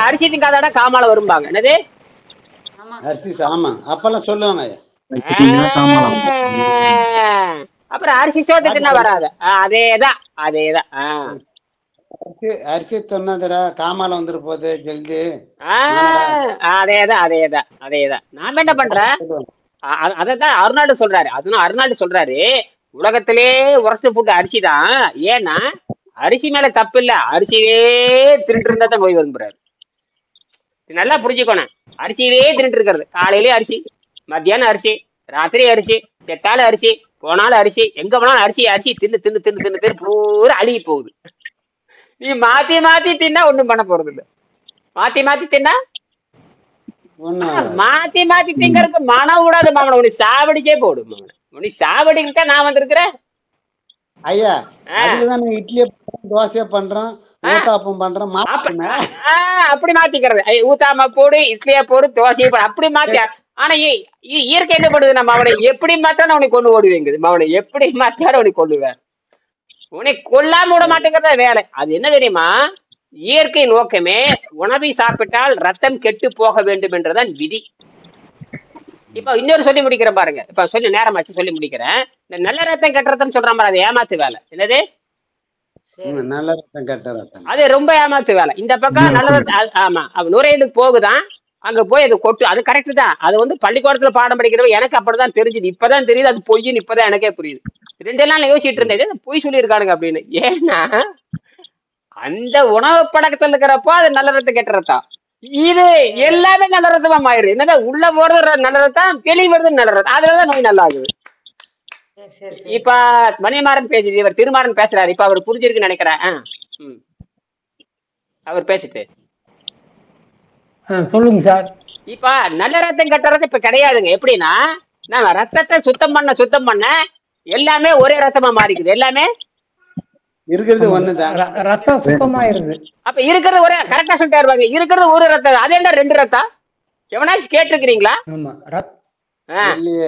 அரிசி திங்காதோட காமால வரும்பாங்க. என்னது, அப்பெல்லாம் சொல்லுவாங்க. அப்புறம் அரிசி சோத்து தின்னா வராத. அதேதான் அரிசி சொன்னதுடா காமால வந்துரு போகுது ஜல்தி. அதேதான் நாம என்ன பண்ற, அததான் அருணாடு சொல்றாரு. உலகத்திலே உரஸ்ட் ஃபுட் அரிசி தான். ஏன்னா அரிசி மேல தப்பு இல்ல, அரிசியே திருட்டு இருந்தா தான் நோய் வரும்ன்றாரு. நல்லா புரிஞ்சுக்கணும். அரிசியிலே திருட்டு இருக்கிறது, காலையிலே அரிசி, மத்தியானம் அரிசி, ராத்திரி அரிசி, செத்தாலும் அரிசி, போனாலும் அரிசி, எங்க போனாலும் அரிசி தின்னு பூரா அழுகி போகுது. நீ மாத்தி தின்னா ஒண்ணும் பண்ண போறது இல்லை. மாத்தி மாத்தி தின்னா ஒண்ணும் வராது. மாத்தி மாத்தி திங்கறதுக்கு மனம் விடாது மாமன. உனக்கு சாவடிச்சே போடு மாமன. உனக்கு சாவடிக்கு தான் நான் வந்திருக்கிறேன். ஐயா அதுக்குதான் நீங்க இட்லியை பண்றோம், தோசையை பண்றோம், ஊத்தாப்பம் பண்றோம், மாத்துமே. அப்படி மாத்திக்கிறது. ஊத்தாம போடு, இட்லியா போடு, தோசையை போடு, அப்படி மாத்தி. ஆனா இயற்கை என்ன பண்ணுது? நம்ம அவனை எப்படி மாத்தாலும் அவனை கொண்டு ஓடுவேங்குது. அவனை எப்படி மாத்தாலும் அவனை கொள்ளுவேன். உன்னை கொல்லாம விட மாட்டேங்கிறத வேலை. அது என்ன தெரியுமா? இயற்கை நோக்கமே உணவை சாப்பிட்டால் ரத்தம் கெட்டு போக வேண்டும் என்றதான் விதி. இப்ப இன்னொரு சொல்லி முடிக்கிறேன் பாருங்க. இப்ப சொல்லி நேரமாச்சு சொல்லி முடிக்கிறேன். இந்த நல்ல ரத்தம் கெட்ட ரத்தம் சொல்றான் பாரு, அது ஏமாத்து வேலை. என்னது? நல்ல ரத்தம் கெட்ட ரத்தம், அது ரொம்ப ஏமாத்து வேலை. இந்த பக்கம் நல்ல ரத்தம். ஆமா, அவ நுரையீரலுக்கு போகுதான், அங்க போய் அது கொட்டு. அது கரெக்ட் தான். அது வந்து பள்ளிக்கூடத்துல பாடம் படிக்கிறவ எனக்கு அப்படிதான் தெரிஞ்சுது. இப்பதான் தெரியுது அது பொய்ன்னு. இப்பதான் எனக்கே புரியுது. 2 நாள் யோசிச்சுட்டு இருந்தேன், பொய் சொல்லியிருக்கானுங்க அப்படின்னு. ஏன்னா அந்த உணவு பழக்கத்துல இருக்கிறப்போ அது நல்ல ரத்தம் கெட்ட ரத்தம். இது எல்லாமே நல்ல ரத்தமா மாறிடு. என்னதான் உள்ள போறது நல்ல ரத்தம், வெளியே வருது நல்ல ரத்தம். அதுலதான் நோய் நல்லா ஆகுது. இப்ப மணிமாறன் பேசுது, இவர் திருமாறன் பேசுறாரு. இப்ப அவர் புரிஞ்சிருக்குன்னு நினைக்கிறேன். அவர் பேசிட்டு சொல்லுங்க சார். இப்ப நல்ல ரத்தம் கெட்ட ரத்தம் இப்ப கிடையாதுங்க. எப்படின்னா நம்ம ரத்தத்தை சுத்தம் பண்ண எல்லாமே ஒரே ரத்தமா மாறிக்குது. எல்லாமே இருக்கிறது ஒண்ணுதான், ரத்தம் சுத்தமாயிருது. அப்ப இருக்கிறது ஒரே. கரெக்டா சொல்லிட்டு வருவாங்க, இருக்கிறது ஒரு ரத்தம். அது என்ன 2 ரத்தம்? எவனாச்சும் கேட்டிருக்கிறீங்களா? ஆமா,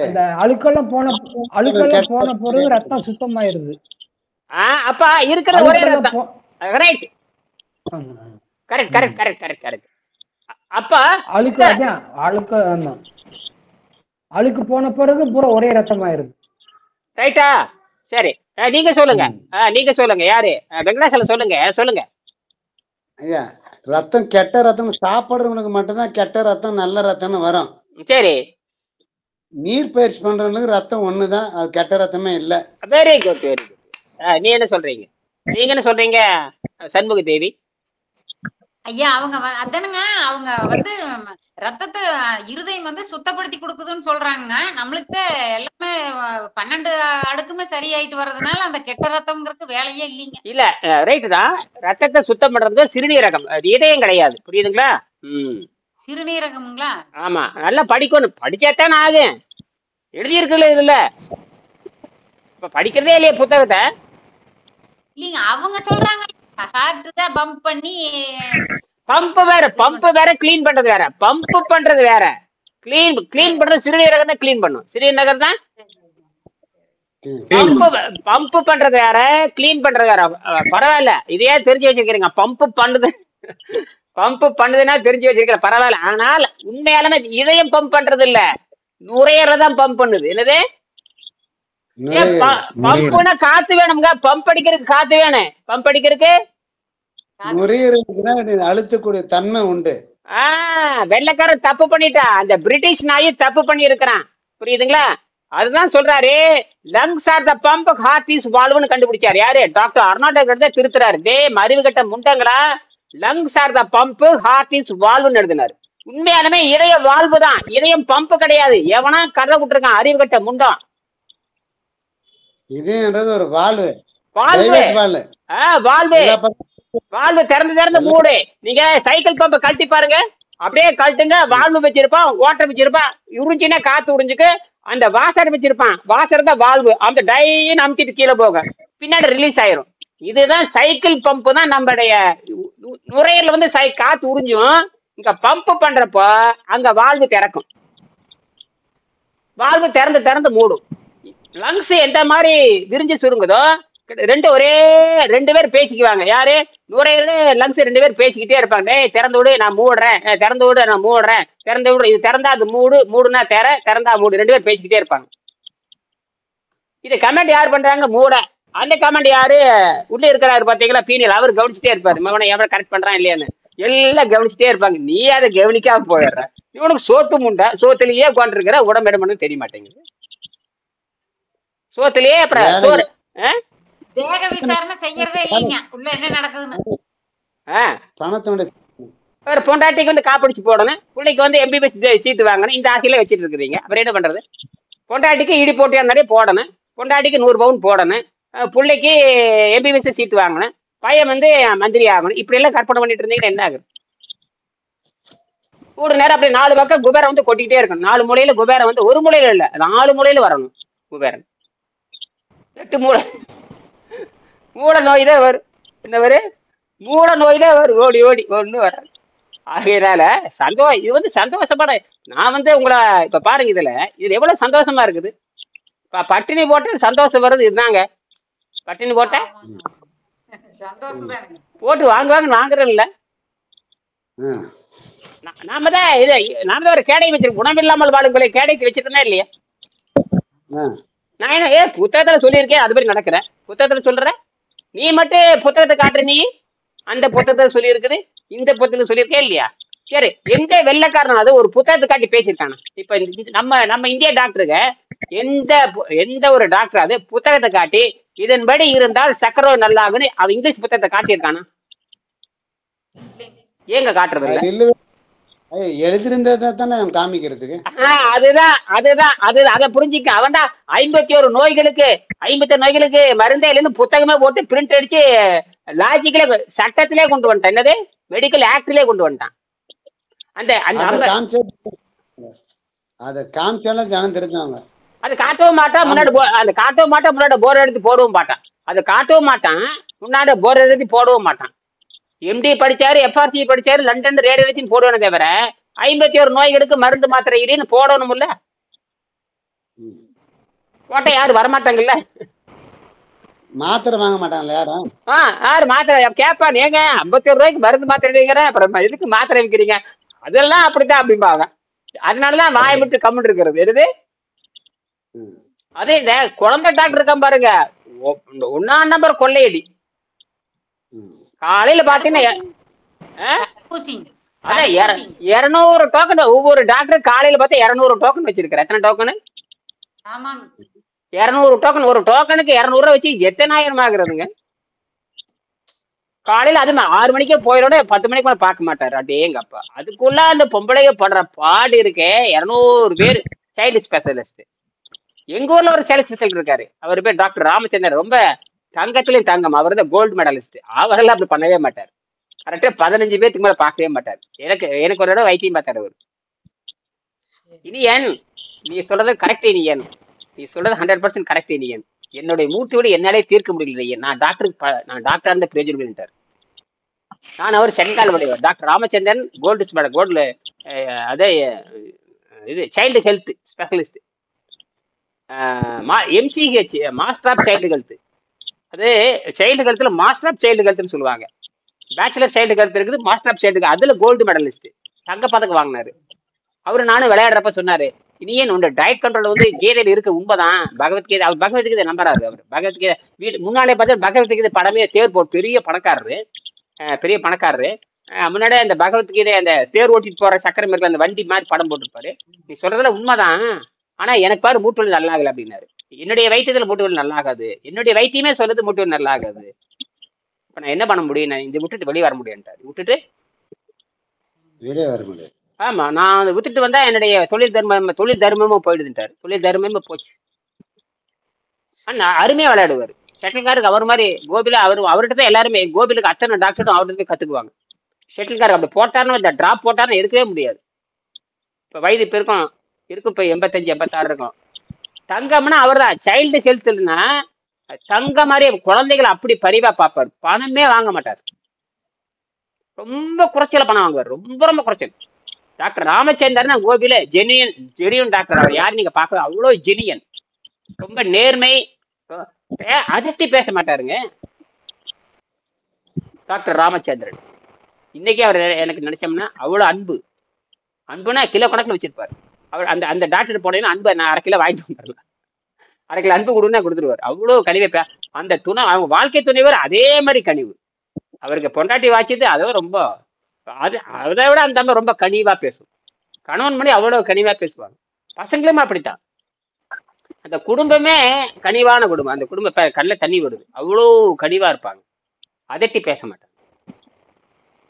அந்த அழுக்கெல்லாம் போன பிறகு ரத்தம் சுத்தமாயிருது. அப்ப இருக்கிறது ஒரே ரத்தம். Right, correct correct correct correct correct. அப்ப அழுக்கு போன பிறகு பூரா ஒரே ரத்தமாயிருது. ரைட்டா? சரி, நீங்க சொல்லுங்க. நீங்க சொல்லுங்க. யாரு? வெங்கடாசலம் சொல்லுங்க. சொல்லுங்க ஐயா. ரத்தம் கெட்ட ரத்தம் சாப்பிடுறவங்களுக்கு மட்டும்தான் கெட்ட ரத்தம் நல்ல ரத்தம்னு வரும். சரி, நீர் பயிற்சி பண்றவங்களுக்கு ரத்தம் ஒண்ணுதான், அது கெட்ட ரத்தமே இல்ல. Very good very good. நீ என்ன சொல்றீங்க? நீங்க என்ன சொல்றீங்க சண்முக தேவி? ஐயா அவங்க அதானுங்க, அவங்க வந்து ரத்தத்தை இருதயம் வந்து சுத்தப்படுத்தி கொடுக்குதுன்னு சொல்றாங்க. நம்மளுக்கு எல்லாமே 12 அடுக்குமே சரியாயிட்டு வர்றதுனால அந்த கெட்ட ரத்தம்ங்கிறதுக்கு வேலையே இல்லைங்க. இல்ல, ரைட்டு தான். ரத்தத்தை சுத்தம் பண்றது சிறுநீரகம், இதயம் கிடையாது. புரியுதுங்களா? சிறுநீரகம்ங்களா? ஆமா, நல்லா படிக்கணும். படிச்சாத்தான் ஆகும். எழுதி இருக்குல்ல இதுல. இப்ப படிக்கிறதே இல்லையா புத்தகத்தை? இல்லைங்க, அவங்க சொல்றாங்க ஹார்ட் தான் பம்ப் பண்ணி. பம்ப் வேற கிளீன் பண்றது வேற. பம்ப் பண்றது வேற. கிளீன் பண்றது சிறுநீரகம் தான் கிளீன் பண்ணும். சிறுநீரகம் தான் பம்ப் பண்றது வேற, கிளீன் பண்றது வேற. பரவாயில்ல, இதையே தெரிஞ்சு வச்சிருக்கீங்க. பம்ப் பண்ணுதுன்னா தெரிஞ்சு வச்சிருக்கிற, பரவாயில்ல. ஆனால் உண்மையாலுமே இதயம் பம்ப் பண்றது இல்ல, நுரையீரல் தான் பம்ப் பண்ணுது. என்னது? பம்புனா காத்து வேணுங்க. பம்ப் அடிக்கிறதுக்கு காத்து வேணும். பம்ப் அடிக்கிறதுக்கு நுரையீரலுக்கு அழுத்தக்கூடிய தன்மை உண்டு. வெள்ளைக்காரன் தப்பு பண்ணிட்டா, அந்த பிரிட்டிஷ் நாய் தப்பு பண்ணி இருக்கிறான். புரியுதுங்களா? அதுதான் சொல்றாரு, lungs are the pump, heart is வால்வ்னு கண்டுபிடிச்சாரு. யாரு? டாக்டர் அர்னால்ட் தான் திருத்துறாரு. டே மறிவு கட்ட முண்டங்களா, lungs are the pump, heart is வால்வ்னு எழுதினாரு. உண்மையாலுமே இதய வால்வு தான், இதயம் பம்ப் கிடையாது. எவனா கதை விட்டுருக்கான், அறிவு கட்ட முண்டம். இதுன்றது ஒரு வால்வு. வால்வு திறந்து மூடு. நீங்க சைக்கிள் பம்பை கழட்டி பாருங்க, அப்படியே கழட்டுங்க. வால்வு வச்சிருப்பான், ஓட்டை வச்சிருப்பான். உறிஞ்சினா காத்து உறிஞ்சுக்கு. அந்த வாசர் வச்சிருப்பான், வாசர் தான் வால்வு. அந்த டைன்னு அமுத்திட்டு கீழே போக பின்னாடி ரிலீஸ் ஆயிரும். இதுதான் சைக்கிள் பம்பு தான். நம்மளுடைய நுரையீரல் வந்து காத்து உறிஞ்சும். இங்க பம்ப் பண்றப்போ அங்க வால்வு திறக்கும். வால்வு திறந்து மூடும். லங்ஸ் எந்த மாதிரி விரிஞ்சு சுருங்குதோ, ரெண்டு பேர் பேசிக்குவாங்க. யாரு? நுரையீரல் லங்ஸ் 2 பேர் பேசிக்கிட்டே இருப்பாங்க. டேய் திறந்து விடு, நான் மூடுறேன். திறந்து விடு, நான் மூடுறேன். திறந்து விடு, இது திறந்தா அது மூடு, மூடுனா திறந்தா மூடு. 2 பேர் பேசிக்கிட்டே இருப்பாங்க. இது கமெண்ட் யார் பண்றாங்க? மூட. அந்த கமெண்ட் யாரு? உள்ள இருக்கிறாரு பாத்தீங்களா, பீனியல். அவர் கவனிச்சுட்டே இருப்பாரு, மகனை எவனை கரெக்ட் பண்றான் இல்லையான்னு. எல்லாம் கவனிச்சுட்டே இருப்பாங்க. நீ அதை கவனிக்காம போயிடுற. இவனுக்கு சோத்து முண்டை, சோத்துலயே உட்காந்துருக்கிற, உடம்பு எடுமனு தெரிய மாட்டேங்குது. சோத்துலயே அப்புறம் சோறு தேக விசாரணை செய்யறதே இல்லைங்க, உள்ள என்ன நடக்குதுன்னு. பொண்டாட்டிக்கு வந்து காப்பிடிச்சு போடணும், பிள்ளைக்கு வந்து MBBS சீட்டு வாங்கணும். இந்த ஆசையில வச்சுட்டு இருக்கிறீங்க. அப்புறம் என்ன பண்றது? பொண்டாட்டிக்கு இடி போட்டியா நிறைய போடணும், பொண்டாட்டிக்கு 100 பவுன் போடணும், பிள்ளைக்கு MBBS சீட்டு வாங்கணும், பையன் வந்து மந்திரி ஆகணும். இப்படி எல்லாம் கற்பனை பண்ணிட்டு இருந்தீங்கன்னா என்ன ஆகுது? கூடு நேரம் அப்படி 4 பக்கம் குபேரம் வந்து கொட்டிக்கிட்டே இருக்கணும். 4 மூலையில குபேரம் வந்து ஒரு மூலையில இல்ல 4 மூலையில வரணும் குபேரன். 8 மூளை மூல நோய் தான் வரும். என்ன வரும்? மூல நோய் தான் வரும். ஓடி ஓடி ஒண்ணு வர. ஆகையினால இது வந்து சந்தோஷப்பட நான் வந்து உங்களை இப்ப பாருங்க இதுல எவ்வளவு சந்தோஷமா இருக்குது. இப்ப பட்டினி போட்டு சந்தோஷம் வருது இதுதாங்க. பட்டினி போட்ட சந்தோஷம் தானே. போட்டு வாங்குறோம் இல்ல. நாம தான் ஒரு கேடை வச்சிருக்கோம். குணமில்லாமல் வாழும் கேடைக்கு வச்சிருக்கா இல்லையா? நான் என்ன புத்தகத்துல சொல்லியிருக்கேன், அது மாதிரி நடக்கிறேன். புத்தகத்துல சொல்ற நீ மட்டும் புத்தகத்தை காட்டுற, நீ அந்த புத்தகத்தை சொல்லி இருக்குது, இந்த புத்தகத்தை சொல்லியிருக்கே இல்லையா? சரி, எந்த வெள்ளைக்காரன் அது ஒரு புத்தகத்தை காட்டி பேசியிருக்கானா? இப்ப நம்ம இந்திய டாக்டருக்கு எந்த ஒரு டாக்டர் அது புத்தகத்தை காட்டி இதன்படி இருந்தால் சக்கரை நல்லாகுன்னு அவன் இங்கிலீஷ் புத்தகத்தை காட்டியிருக்கானா? ஏங்க காட்டுறது இல்ல? எழுதிருந்ததானே காமிக்கிறதுக்கு. அதுதான் அதை புரிஞ்சுக்க. அவன் தான் 51 நோய்களுக்கு மருந்தே இல்லைன்னு புத்தகமே போட்டு பிரிண்ட் அடிச்சு லாஜிக்கலே சட்டத்திலே கொண்டு வந்துட்டான். என்னது மெடிக்கல் ஆக்ட்லயே கொண்டு வந்துட்டான். ஜனம் தெரிஞ்சாங்க. அது காட்டவும் மாட்டான் முன்னாடி போர் எடுத்து போடவும் மாட்டான். அது காட்டவும் மாட்டான் முன்னாடி போர் எடுத்து போடவும் மாட்டான். எம்டி படிச்சாரு, எஃப்ஆர்சி படிச்சாரு, லண்டன் ரேடியோலஜின்னு போடுவானே தவிர 51 நோய்களுக்கு மருந்து மாத்திரை இல்லைன்னு போடணும் இல்ல. போட்ட யாரு வரமாட்டாங்கல்ல, மாத்திரை வாங்க மாட்டாங்கல்ல யாரும். யாரு மாத்திரை கேட்பான். ஏங்க 51 ரூபாய்க்கு மருந்து மாத்திரை இல்லைங்கிற அப்புறம் எதுக்கு மாத்திரை விற்கிறீங்க? அதெல்லாம் அப்படித்தான் அப்படிம்பாங்க. அதனாலதான் வாயை விட்டு கம்முன்னு இருக்கிறது. எது அதே இந்த குழந்தை டாக்டர் இருக்கான் பாருங்க, 1ஆம் நம்பர் கொள்ளையடி. காலையில பாத்தீங்கன்னா 200 டோக்கன் ஒவ்வொரு டாக்டர் காலையில பார்த்தா 200 டோக்கன் வச்சிருக்காரு. எத்தனை டோக்கனு? 200 டோக்கன். ஒரு டோக்கனுக்கு 200 ரூபாய் வச்சு எத்தனாயிரம் ஆகுறதுங்க? காலையில அது 6 மணிக்கே போயிடோட 10 மணிக்கு மேல பார்க்க மாட்டாரு. அடேங்கப்பா, அதுக்குள்ள அந்த பொம்பளைய படுற பாடு இருக்கே. 200 பேர் சைல்டு ஸ்பெஷலிஸ்ட். எங்க ஊர்ல ஒரு சைல்டு ஸ்பெஷலிஸ்ட் இருக்காரு, அவர் பேர் டாக்டர் ராமச்சந்திரன். ரொம்ப தங்கத்திலையும் தங்கம், அவர் தான் கோல்டு மெடலிஸ்ட். அவரெல்லாம் அப்படி பண்ணவே மாட்டார். கரெக்டா 15 பேருக்கு மேல பார்க்கவே மாட்டார். எனக்கு ஒரு இடம் வைத்தியம் பார்த்தாரு அவர். இனியன், நீ சொல்றது கரெக்ட் இனியன், நீ சொல்றது 100% கரெக்ட் இனியன். என்னுடைய மூட்டோடு என்னாலே தீர்க்க முடியல. நான் டாக்டர் இருந்த பிரயோஜனம் இல்லைன்ட்டார். நான் அவர் சென்கால் உடையவர். டாக்டர் ராமச்சந்திரன் கோல்டு அதே இது child health specialist, MCH master of child health. அது சைல்டு ஹெல்த்ல மாஸ்டர் ஆஃப் சைல்டு ஹெல்த்னு சொல்லுவாங்க. பேச்சுலர் சைல்டு ஹெல்த் இருக்குது, மாஸ்டர் ஆஃப் சைல்டு, அதுல கோல்டு மெடலிஸ்ட், தங்க பதக்கம் வாங்கினாரு. அவரு நானும் விளையாடுறப்ப சொன்னாரு, இனியன் உங்க டயட் கண்ட்ரோல் வந்து கீதையில இருக்க உண்மைதான். பகவத்கீதை, அவர் பகவத்கீதை நம்பராரு. அவர் பகவத்கீதை முன்னாலே பார்த்தா பகவத்கீதை படமே தேர் போட்டு பெரிய பணக்காரரு. முன்னாடியே அந்த பகவத்கீதை அந்த தேர் ஓட்டிட்டு போற சக்கரம் இருக்கிற அந்த வண்டி மாதிரி படம் போட்டுருப்பாரு. நீ சொல்றதுல உண்மைதான், ஆனா எனக்கு பாரு மூட்டு வலி நல்லா ஆகல அப்படின்னாரு. என்னுடைய வைத்தியத்துல மூட்டு வலி நல்லா ஆகாது, என்னுடைய வைத்தியமே சொல்றது மூட்டு வலி நல்லா ஆகாது. இப்ப நான் என்ன பண்ண முடியும்? நான் இந்த விட்டுட்டு வெளியே வர முடியும்ட்டாரு. விட்டுட்டு வெளியே வர முடியாது. ஆமா, நான் விட்டுட்டு வந்தா என்னுடைய தொழில் தர்மமும் போயிடுதுட்டாரு. தொழில் தர்மமும் போச்சு. அருமையா விளையாடுவாரு. ஷட்டில்காருக்கு அவர் மாதிரி கோபில அவர்கிட்ட தான் எல்லாருமே கோபிலுக்கு அத்தனை டாக்டரும் அவர்கிட்ட போய் கத்துக்குவாங்க. ஷட்டில்கார் அப்படி போட்டாருன்னு இந்த டிராப் போட்டாருன்னு எடுக்கவே முடியாது. இப்ப வயது இப்ப இருக்கும் இப்ப 85 86 இருக்கும். தங்கம்னா அவர் தான். சைல்டு ஹெல்த்னா தங்க மாதிரியே குழந்தைகளை அப்படி பரிவா பார்ப்பாரு. பணமே வாங்க மாட்டார். ரொம்ப குறைச்சல பணம் வாங்குவார். ரொம்ப குறைச்சல். டாக்டர் ராமச்சந்திரன் கோபில ஜெனியன் டாக்டர். அவர் யாரு நீங்க பார்க்க, அவ்வளவு ஜெனியன், ரொம்ப நேர்மை, அதட்டி பேச மாட்டாருங்க டாக்டர் ராமச்சந்திரன். இன்னைக்கு அவர் எனக்கு நினைச்சோம்னா அவ்வளவு அன்புனா கிலோ கணக்கில் வச்சிருப்பாரு. அவர் அந்த டாக்டர் போனீங்கன்னா அன்பு நான் 1/2 கிலோ வாங்கிட்டு வந்துடலாம். 1/2 கிலோ அன்பு கொடுன்னா கொடுத்துருவார். அவ்வளவு கனிவை. அந்த துணை அவங்க வாழ்க்கை துணைவர் அதே மாதிரி கனிவு. அவருக்கு பொண்டாட்டி வாய்ச்சது அதோ ரொம்ப அதை விட அந்த அம்மா ரொம்ப கனிவா பேசும். கணவன் மணி அவ்வளவு கனிவா பேசுவாங்க. பசங்களுமே அப்படித்தான். அந்த குடும்பமே கனிவான குடும்பம். அந்த குடும்பம் கண்ணில் தண்ணி வருது. அவ்வளோ கனிவா இருப்பாங்க. அதட்டி பேச மாட்டாங்க.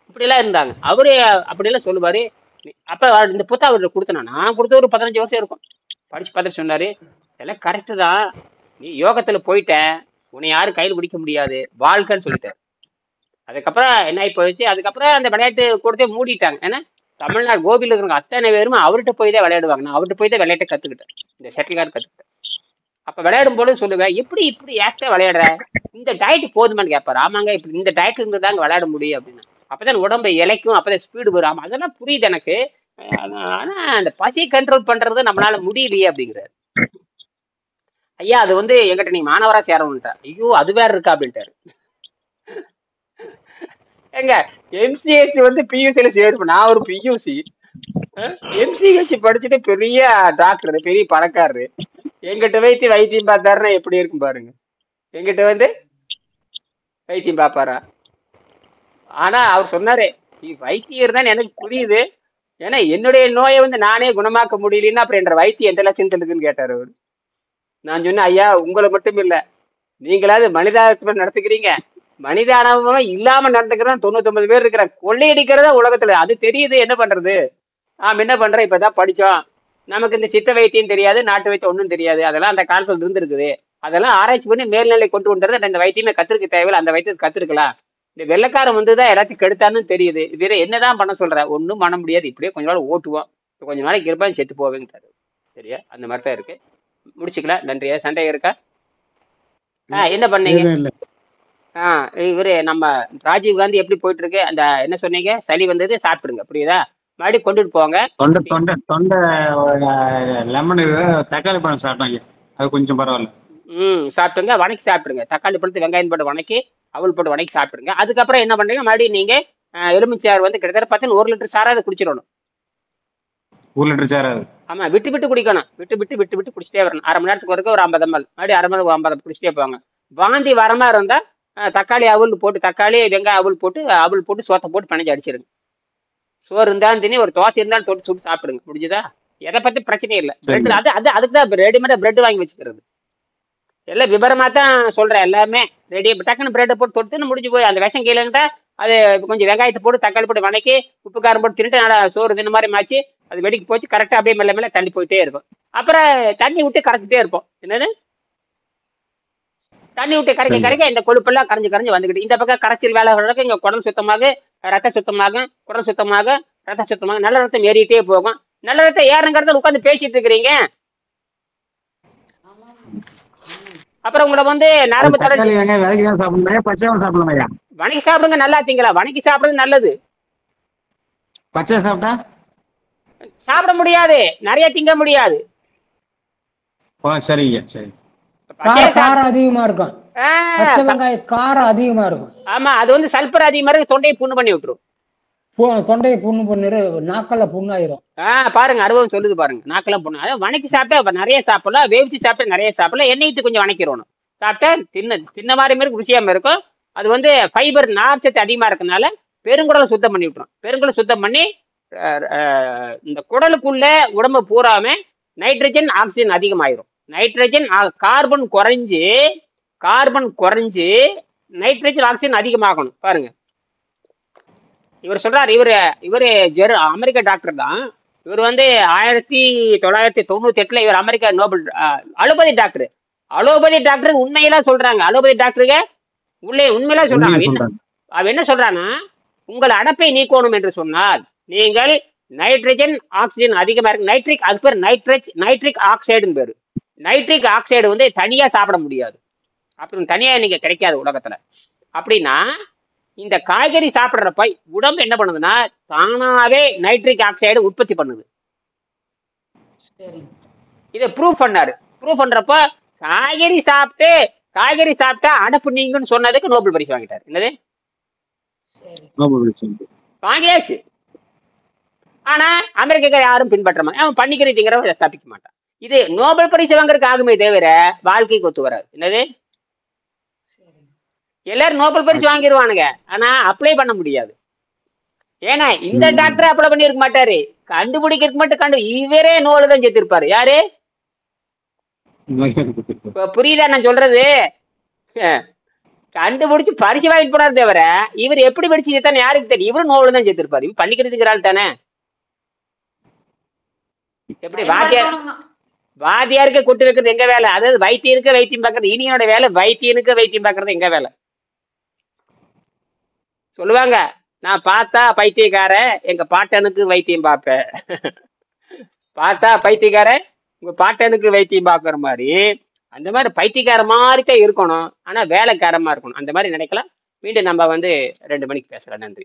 இப்படிலாம் இருந்தாங்க. அவரு அப்படியெல்லாம் சொல்லுவாரு. அப்ப இந்த புத்தகம் அவர்கிட்ட கொடுத்தனா, நான் கொடுத்த ஒரு 15 வருஷம் இருக்கும். படிச்சு பார்த்துட்டு சொன்னாரு, இதெல்லாம் கரெக்டு தான், நீ யோகத்துல போயிட்ட, உன்னை யாரும் கையில் பிடிக்க முடியாது, வாழ்க்கைன்னு சொல்லிட்டாரு. அதுக்கப்புறம் என்ன ஆகி போயிடுச்சு. அதுக்கப்புறம் அந்த விளையாட்டு கொடுத்தே மூடிட்டாங்க. ஏன்னா தமிழ்நாடு கோபியில் இருக்கிறவங்க அத்தனை பேருமே அவர்கிட்ட போய் தான் விளையாடுவாங்க. நான் அவர்கிட்ட போய் தான் விளையாட்டை கத்துக்கிட்டேன், இந்த ஷட்டில் கார்டு கத்துக்கிட்டேன். அப்ப விளையாடும் போது சொல்லுவேன், எப்படி இப்படி ஆக்டா விளையாடுற, இந்த டயட் போதுமான்னு கேட்பாரு. ஆமாங்க, இப்படி இந்த டயட் இருந்து தாங்க விளையாட முடியும் அப்படின்னு. அப்பதான் உடம்பை இலைக்கும், அப்பதான் ஸ்பீடு வரும். ஆமா, அதெல்லாம் புரியுது எனக்கு. ஆனா அந்த பசி கண்ட்ரோல் பண்றது நம்மளால முடியலையே அப்படிங்கிறாரு. ஐயா அது வந்து எங்கிட்ட நீங்க மாணவரா சேரணும்ட்டா. ஐயோ அது வேற இருக்கா அப்படின்ட்டாரு. எங்க எம்சிஹெச் வந்து பியூசில சேருப்பேன். நான் ஒரு பியூசி எம்சிஹெச் படிச்சுட்டு பெரிய டாக்டர், பெரிய பணக்காரரு. எங்கிட்ட வைத்தியம் பார்த்தாருன்னா எப்படி இருக்கும் பாருங்க. எங்கிட்ட வந்து வைத்தியம் பார்ப்பாரா? ஆனா அவர் சொன்னாரு, வைத்தியர் தான் எனக்கு புரியுது, ஏன்னா என்னுடைய நோயை வந்து நானே குணமாக்க முடியலன்னா அப்புறம் என்ற வைத்தியம் எந்த லட்சணத்துல இருக்குன்னு கேட்டாரு அவரு. நான் சொன்னேன், ஐயா உங்களை மட்டும் இல்ல, நீங்களாவது மனிதாபிமானம் நடத்துக்கிறீங்க, மனிதானவங்க இல்லாம நடந்துக்கிறோம் 99 பேர் இருக்கிற, கொள்ளையடிக்கிறதா உலகத்துல. அது தெரியுது, என்ன பண்றது? என்ன பண்றேன், இப்பதான் படிச்சோம், நமக்கு இந்த சித்த வைத்தியம் தெரியாது, நாட்டு வைத்தியம் ஒன்றும் தெரியாது, அதெல்லாம் அந்த காலத்துல இருந்திருக்குது, அதெல்லாம் ஆராய்ச்சி பண்ணி மேல்நிலை கொண்டு வந்துறது. இந்த வைத்தியமே கத்திருக்க தேவையில்லை, அந்த வைத்தியத்தை கத்திருக்கலாம். இந்த வெள்ளைக்காரன் வந்துதான் எல்லாத்தையும் கெடுத்தான்னு தெரியுது. வேற என்னதான் பண்ண சொல்ற? ஒன்றும் பண்ண முடியாது, இப்படியே கொஞ்ச நாள் ஓட்டுவோம், கொஞ்ச நாளைக்கு இருப்பான், செத்து போவேங்கிறாரு. சரியா? அந்த மாதிரி தான் இருக்கு. முடிச்சுக்கலாம். நன்றியா? சந்தேகம் இருக்கா? என்ன பண்ணீங்க? இவரு நம்ம ராஜீவ் காந்தி எப்படி போயிட்டு இருக்கு? அந்த என்ன சொன்னீங்க, சளி வந்தது சாப்பிட்டுருங்க, புரியுதா? மறுபடியும் கொண்டுட்டு போங்க. தொண்டை லெமன் தக்காளி பழம் சாப்பிட்டாங்க, அது கொஞ்சம் பரவாயில்ல. சாப்பிட்டுங்க, வணக்கி சாப்பிட்டுருங்க. தக்காளி பழத்து வெங்காயம் போட்டு வணக்கி, அவள் போட்டு வணக்கி சாப்பிட்டுருங்க. அதுக்கப்புறம் என்ன பண்றீங்க, மறுபடியும் நீங்க எலுமிச்சாறு வந்து கிட்டத்தட்ட பார்த்தீங்கன்னா 1 லிட்டர் சாராது குடிச்சிடணும். 1 லிட்டர் சாராது? ஆமா, விட்டு விட்டு குடிக்கணும். விட்டு குடிச்சிட்டே வரணும். அரை மணி நேரத்துக்கு ஒருக்க ஒரு 50 ml, மறுபடியும் அரை மணி நேரம் 50 குடிச்சிட்டே போவாங்க. வாந்தி வரமா இருந்தா தக்காளி அவள் போட்டு, தக்காளி வெங்காயம் அவள் போட்டு சோத்தை போட்டு பிணைஞ்சு அடிச்சிருங்க. சோறு இருந்தாலும் தினி, ஒரு தோசை இருந்தாலும் தொட்டு சுட்டு சாப்பிடுங்க. முடிஞ்சுதா? எதை பத்தி பிரச்சனையே இல்லை. பிரெட் அதுக்கு தான் ரெடிமேடா பிரெட் வாங்கி வச்சுக்கிறது. எல்லாம் விபரமா தான் சொல்றேன், எல்லாமே ரெடி. டக்குன்னு பிரெட்டை போட்டு தொட்டு முடிஞ்சு போய், அந்த விஷம் கீழேங்கிட்ட அது கொஞ்சம் வெங்காயத்தை போட்டு தக்காளி போட்டு வணக்கி உப்பு காரம் போட்டு தின்னுட்டு நல்லா சோறு தின மாதிரி மாச்சு அது வெடிக்கு போச்சு. கரெக்டா அப்படியே மெல்ல மெல்ல தண்ணி போயிட்டே இருக்கும். அப்புறம் தண்ணி விட்டு கரைச்சிட்டே இருப்போம். என்னது, தண்ணி விட்டு கரைக்க இந்த கொழுப்பெல்லாம் கரைஞ்சு வந்துக்கிட்டு, இந்த பக்கம் கரைச்சல் வேலை இங்க குடல் சுத்தமாக, ரத்த சுத்தமாக, குடல் சுத்தமாக, ரத்த சுத்தமாக, நல்ல ரத்தம் ஏறிட்டே போகும். நல்ல ரத்தம் ஏறுங்கிறத உட்காந்து பேசிட்டு இருக்கிறீங்க. அப்புறம் உங்களை வந்து நரம்பு வணக்கி சாப்பிடுங்க, நல்லா திங்களா, வணக்கி சாப்பிடுறது நல்லது. பச்சை சாப்பிட்டா சாப்பிட முடியாது, நிறைய திங்க முடியாது. சரிங்க, சரி. காரம் அதிகமா இருக்கும், பச்சை வெங்காயம் காரம் அதிகமா இருக்கும். ஆமா, அது வந்து சல்பர் அதிகமா இருக்கு, தொண்டையை புண்ணு பண்ணி விட்டுரும். தொண்டையை புண்ணு பண்ணிரு, நாக்கெல்லாம் புண்ணாயிரும். பாருங்க, அனுபவம் சொல்லுது பாருங்க. நாக்கெல்லாம் புண்ணு. அதாவது வணக்கி சாப்பிட்டா நிறைய சாப்பிடலாம், வேவிச்சு சாப்பிட்டா நிறைய சாப்பிடலாம், எண்ணெய் விட்டு கொஞ்சம் வணக்கிடணும். சாப்பிட்டா தின்ன மாதிரி ருசியாம இருக்கும். அது வந்து ஃபைபர், நார்ச்சத்து அதிகமா இருக்கனால பெருங்குடலை சுத்தம் பண்ணி விட்டுரும். பெருங்குடலை சுத்தம் பண்ணி இந்த குடலுக்குள்ள உடம்பு பூராம நைட்ரஜன் ஆக்சிஜன் அதிகமாயிரும். நைட்ரஜன் கார்பன் குறைஞ்சு நைட்ரஜன் ஆக்சிஜன் அதிகமாகணும். பாருங்க, இவர் சொல்றாரு, இவரு அமெரிக்க டாக்டர் தான். இவர் வந்து 1998 இவர் அமெரிக்கா நோபல் அலோபதி டாக்டர் உண்மையெல்லாம் சொல்றாங்க. அலோபதி டாக்டருக்கு உண்மையெல்லாம் சொல்றாங்க. அவ என்ன சொல்றான்னா, உங்கள் அடப்பை நீக்கணும் என்று சொன்னால் நீங்கள் நைட்ரஜன் ஆக்சிஜன் அதிகமா இருக்கு, நைட்ரிக், அது பேர் நைட்ரிக் ஆக்சைடுன்னு பேரு. நைட்ரிக் ஆக்சைடு வந்து தனியா சாப்பிட முடியாது, அப்படி தனியா நீங்க கிடைக்காது உலகத்துல. அப்படின்னா இந்த காய்கறி சாப்பிட்றப்ப உடம்பு என்ன பண்ணுதுன்னா, தானாவே நைட்ரிக் ஆக்சைடு உற்பத்தி பண்ணுது. இதை ப்ரூவ் பண்ணாரு. ப்ரூவ் பண்றப்ப காய்கறி சாப்பிட்டா அடப்பு நீங்கன்னு சொன்னதுக்கு நோபல் பரிசு வாங்கிட்டாரு. என்னது, வாங்கியாச்சு. ஆனா அமெரிக்கா யாரும் பின்பற்ற மாட்டாங்க, அவன் பண்ணிக்கிறீங்கிறவன் தப்பிக்க மாட்டான். இது நோபல் பரிசு வாங்குறதுக்கு ஆகுமே தவிர வாழ்க்கைக்கு ஒத்து வராது. என்னது, எல்லாரும் நோபல் பரிசு வாங்கிடுவானுங்க, ஆனா அப்ளை பண்ண முடியாது. ஏன்னா இந்த டாக்டர் அப்ளை பண்ணிருக்க மாட்டாரு, கண்டுபிடிக்கிறதுக்கு மட்டும் இவரே நோல தான் செத்துருப்பாரு. யாரு, புரியுதா நான் சொல்றது? கண்டுபிடிச்சு பரிசு வாங்கிட்டு போனாரு தவிர இவர் எப்படி படிச்சு செத்தானே யாருக்கு தெரியும்? இவரும் நோவுல தான் செத்துருப்பாரு. இவன் பண்ணிக்கிறதுங்கிறாள் தானே. எப்படி வாத்தியாருக்கு கொட்டு வைக்கிறது எங்க வேலை? அதாவது வைத்தியனுக்கு வைத்தியம் பார்க்கறது இனியோட வேலை, வைத்தியனுக்கு வைத்தியம் பார்க்கறது எங்க வேலை? சொல்லுவாங்க, நான் பார்த்தா பைத்தியக்கார எங்க பாட்டனுக்கு வைத்தியம் பார்ப்பேன். பார்த்தா பைத்தியக்கார உங்க பாட்டனுக்கு வைத்தியம் பார்க்குற மாதிரி அந்த மாதிரி பைத்தியக்கார மாதிரி தான் இருக்கணும். ஆனா வேலைக்காரமா இருக்கணும். அந்த மாதிரி நினைக்கலாம். மீண்டும் நம்ம 2 மணிக்கு பேசலாம். நன்றி.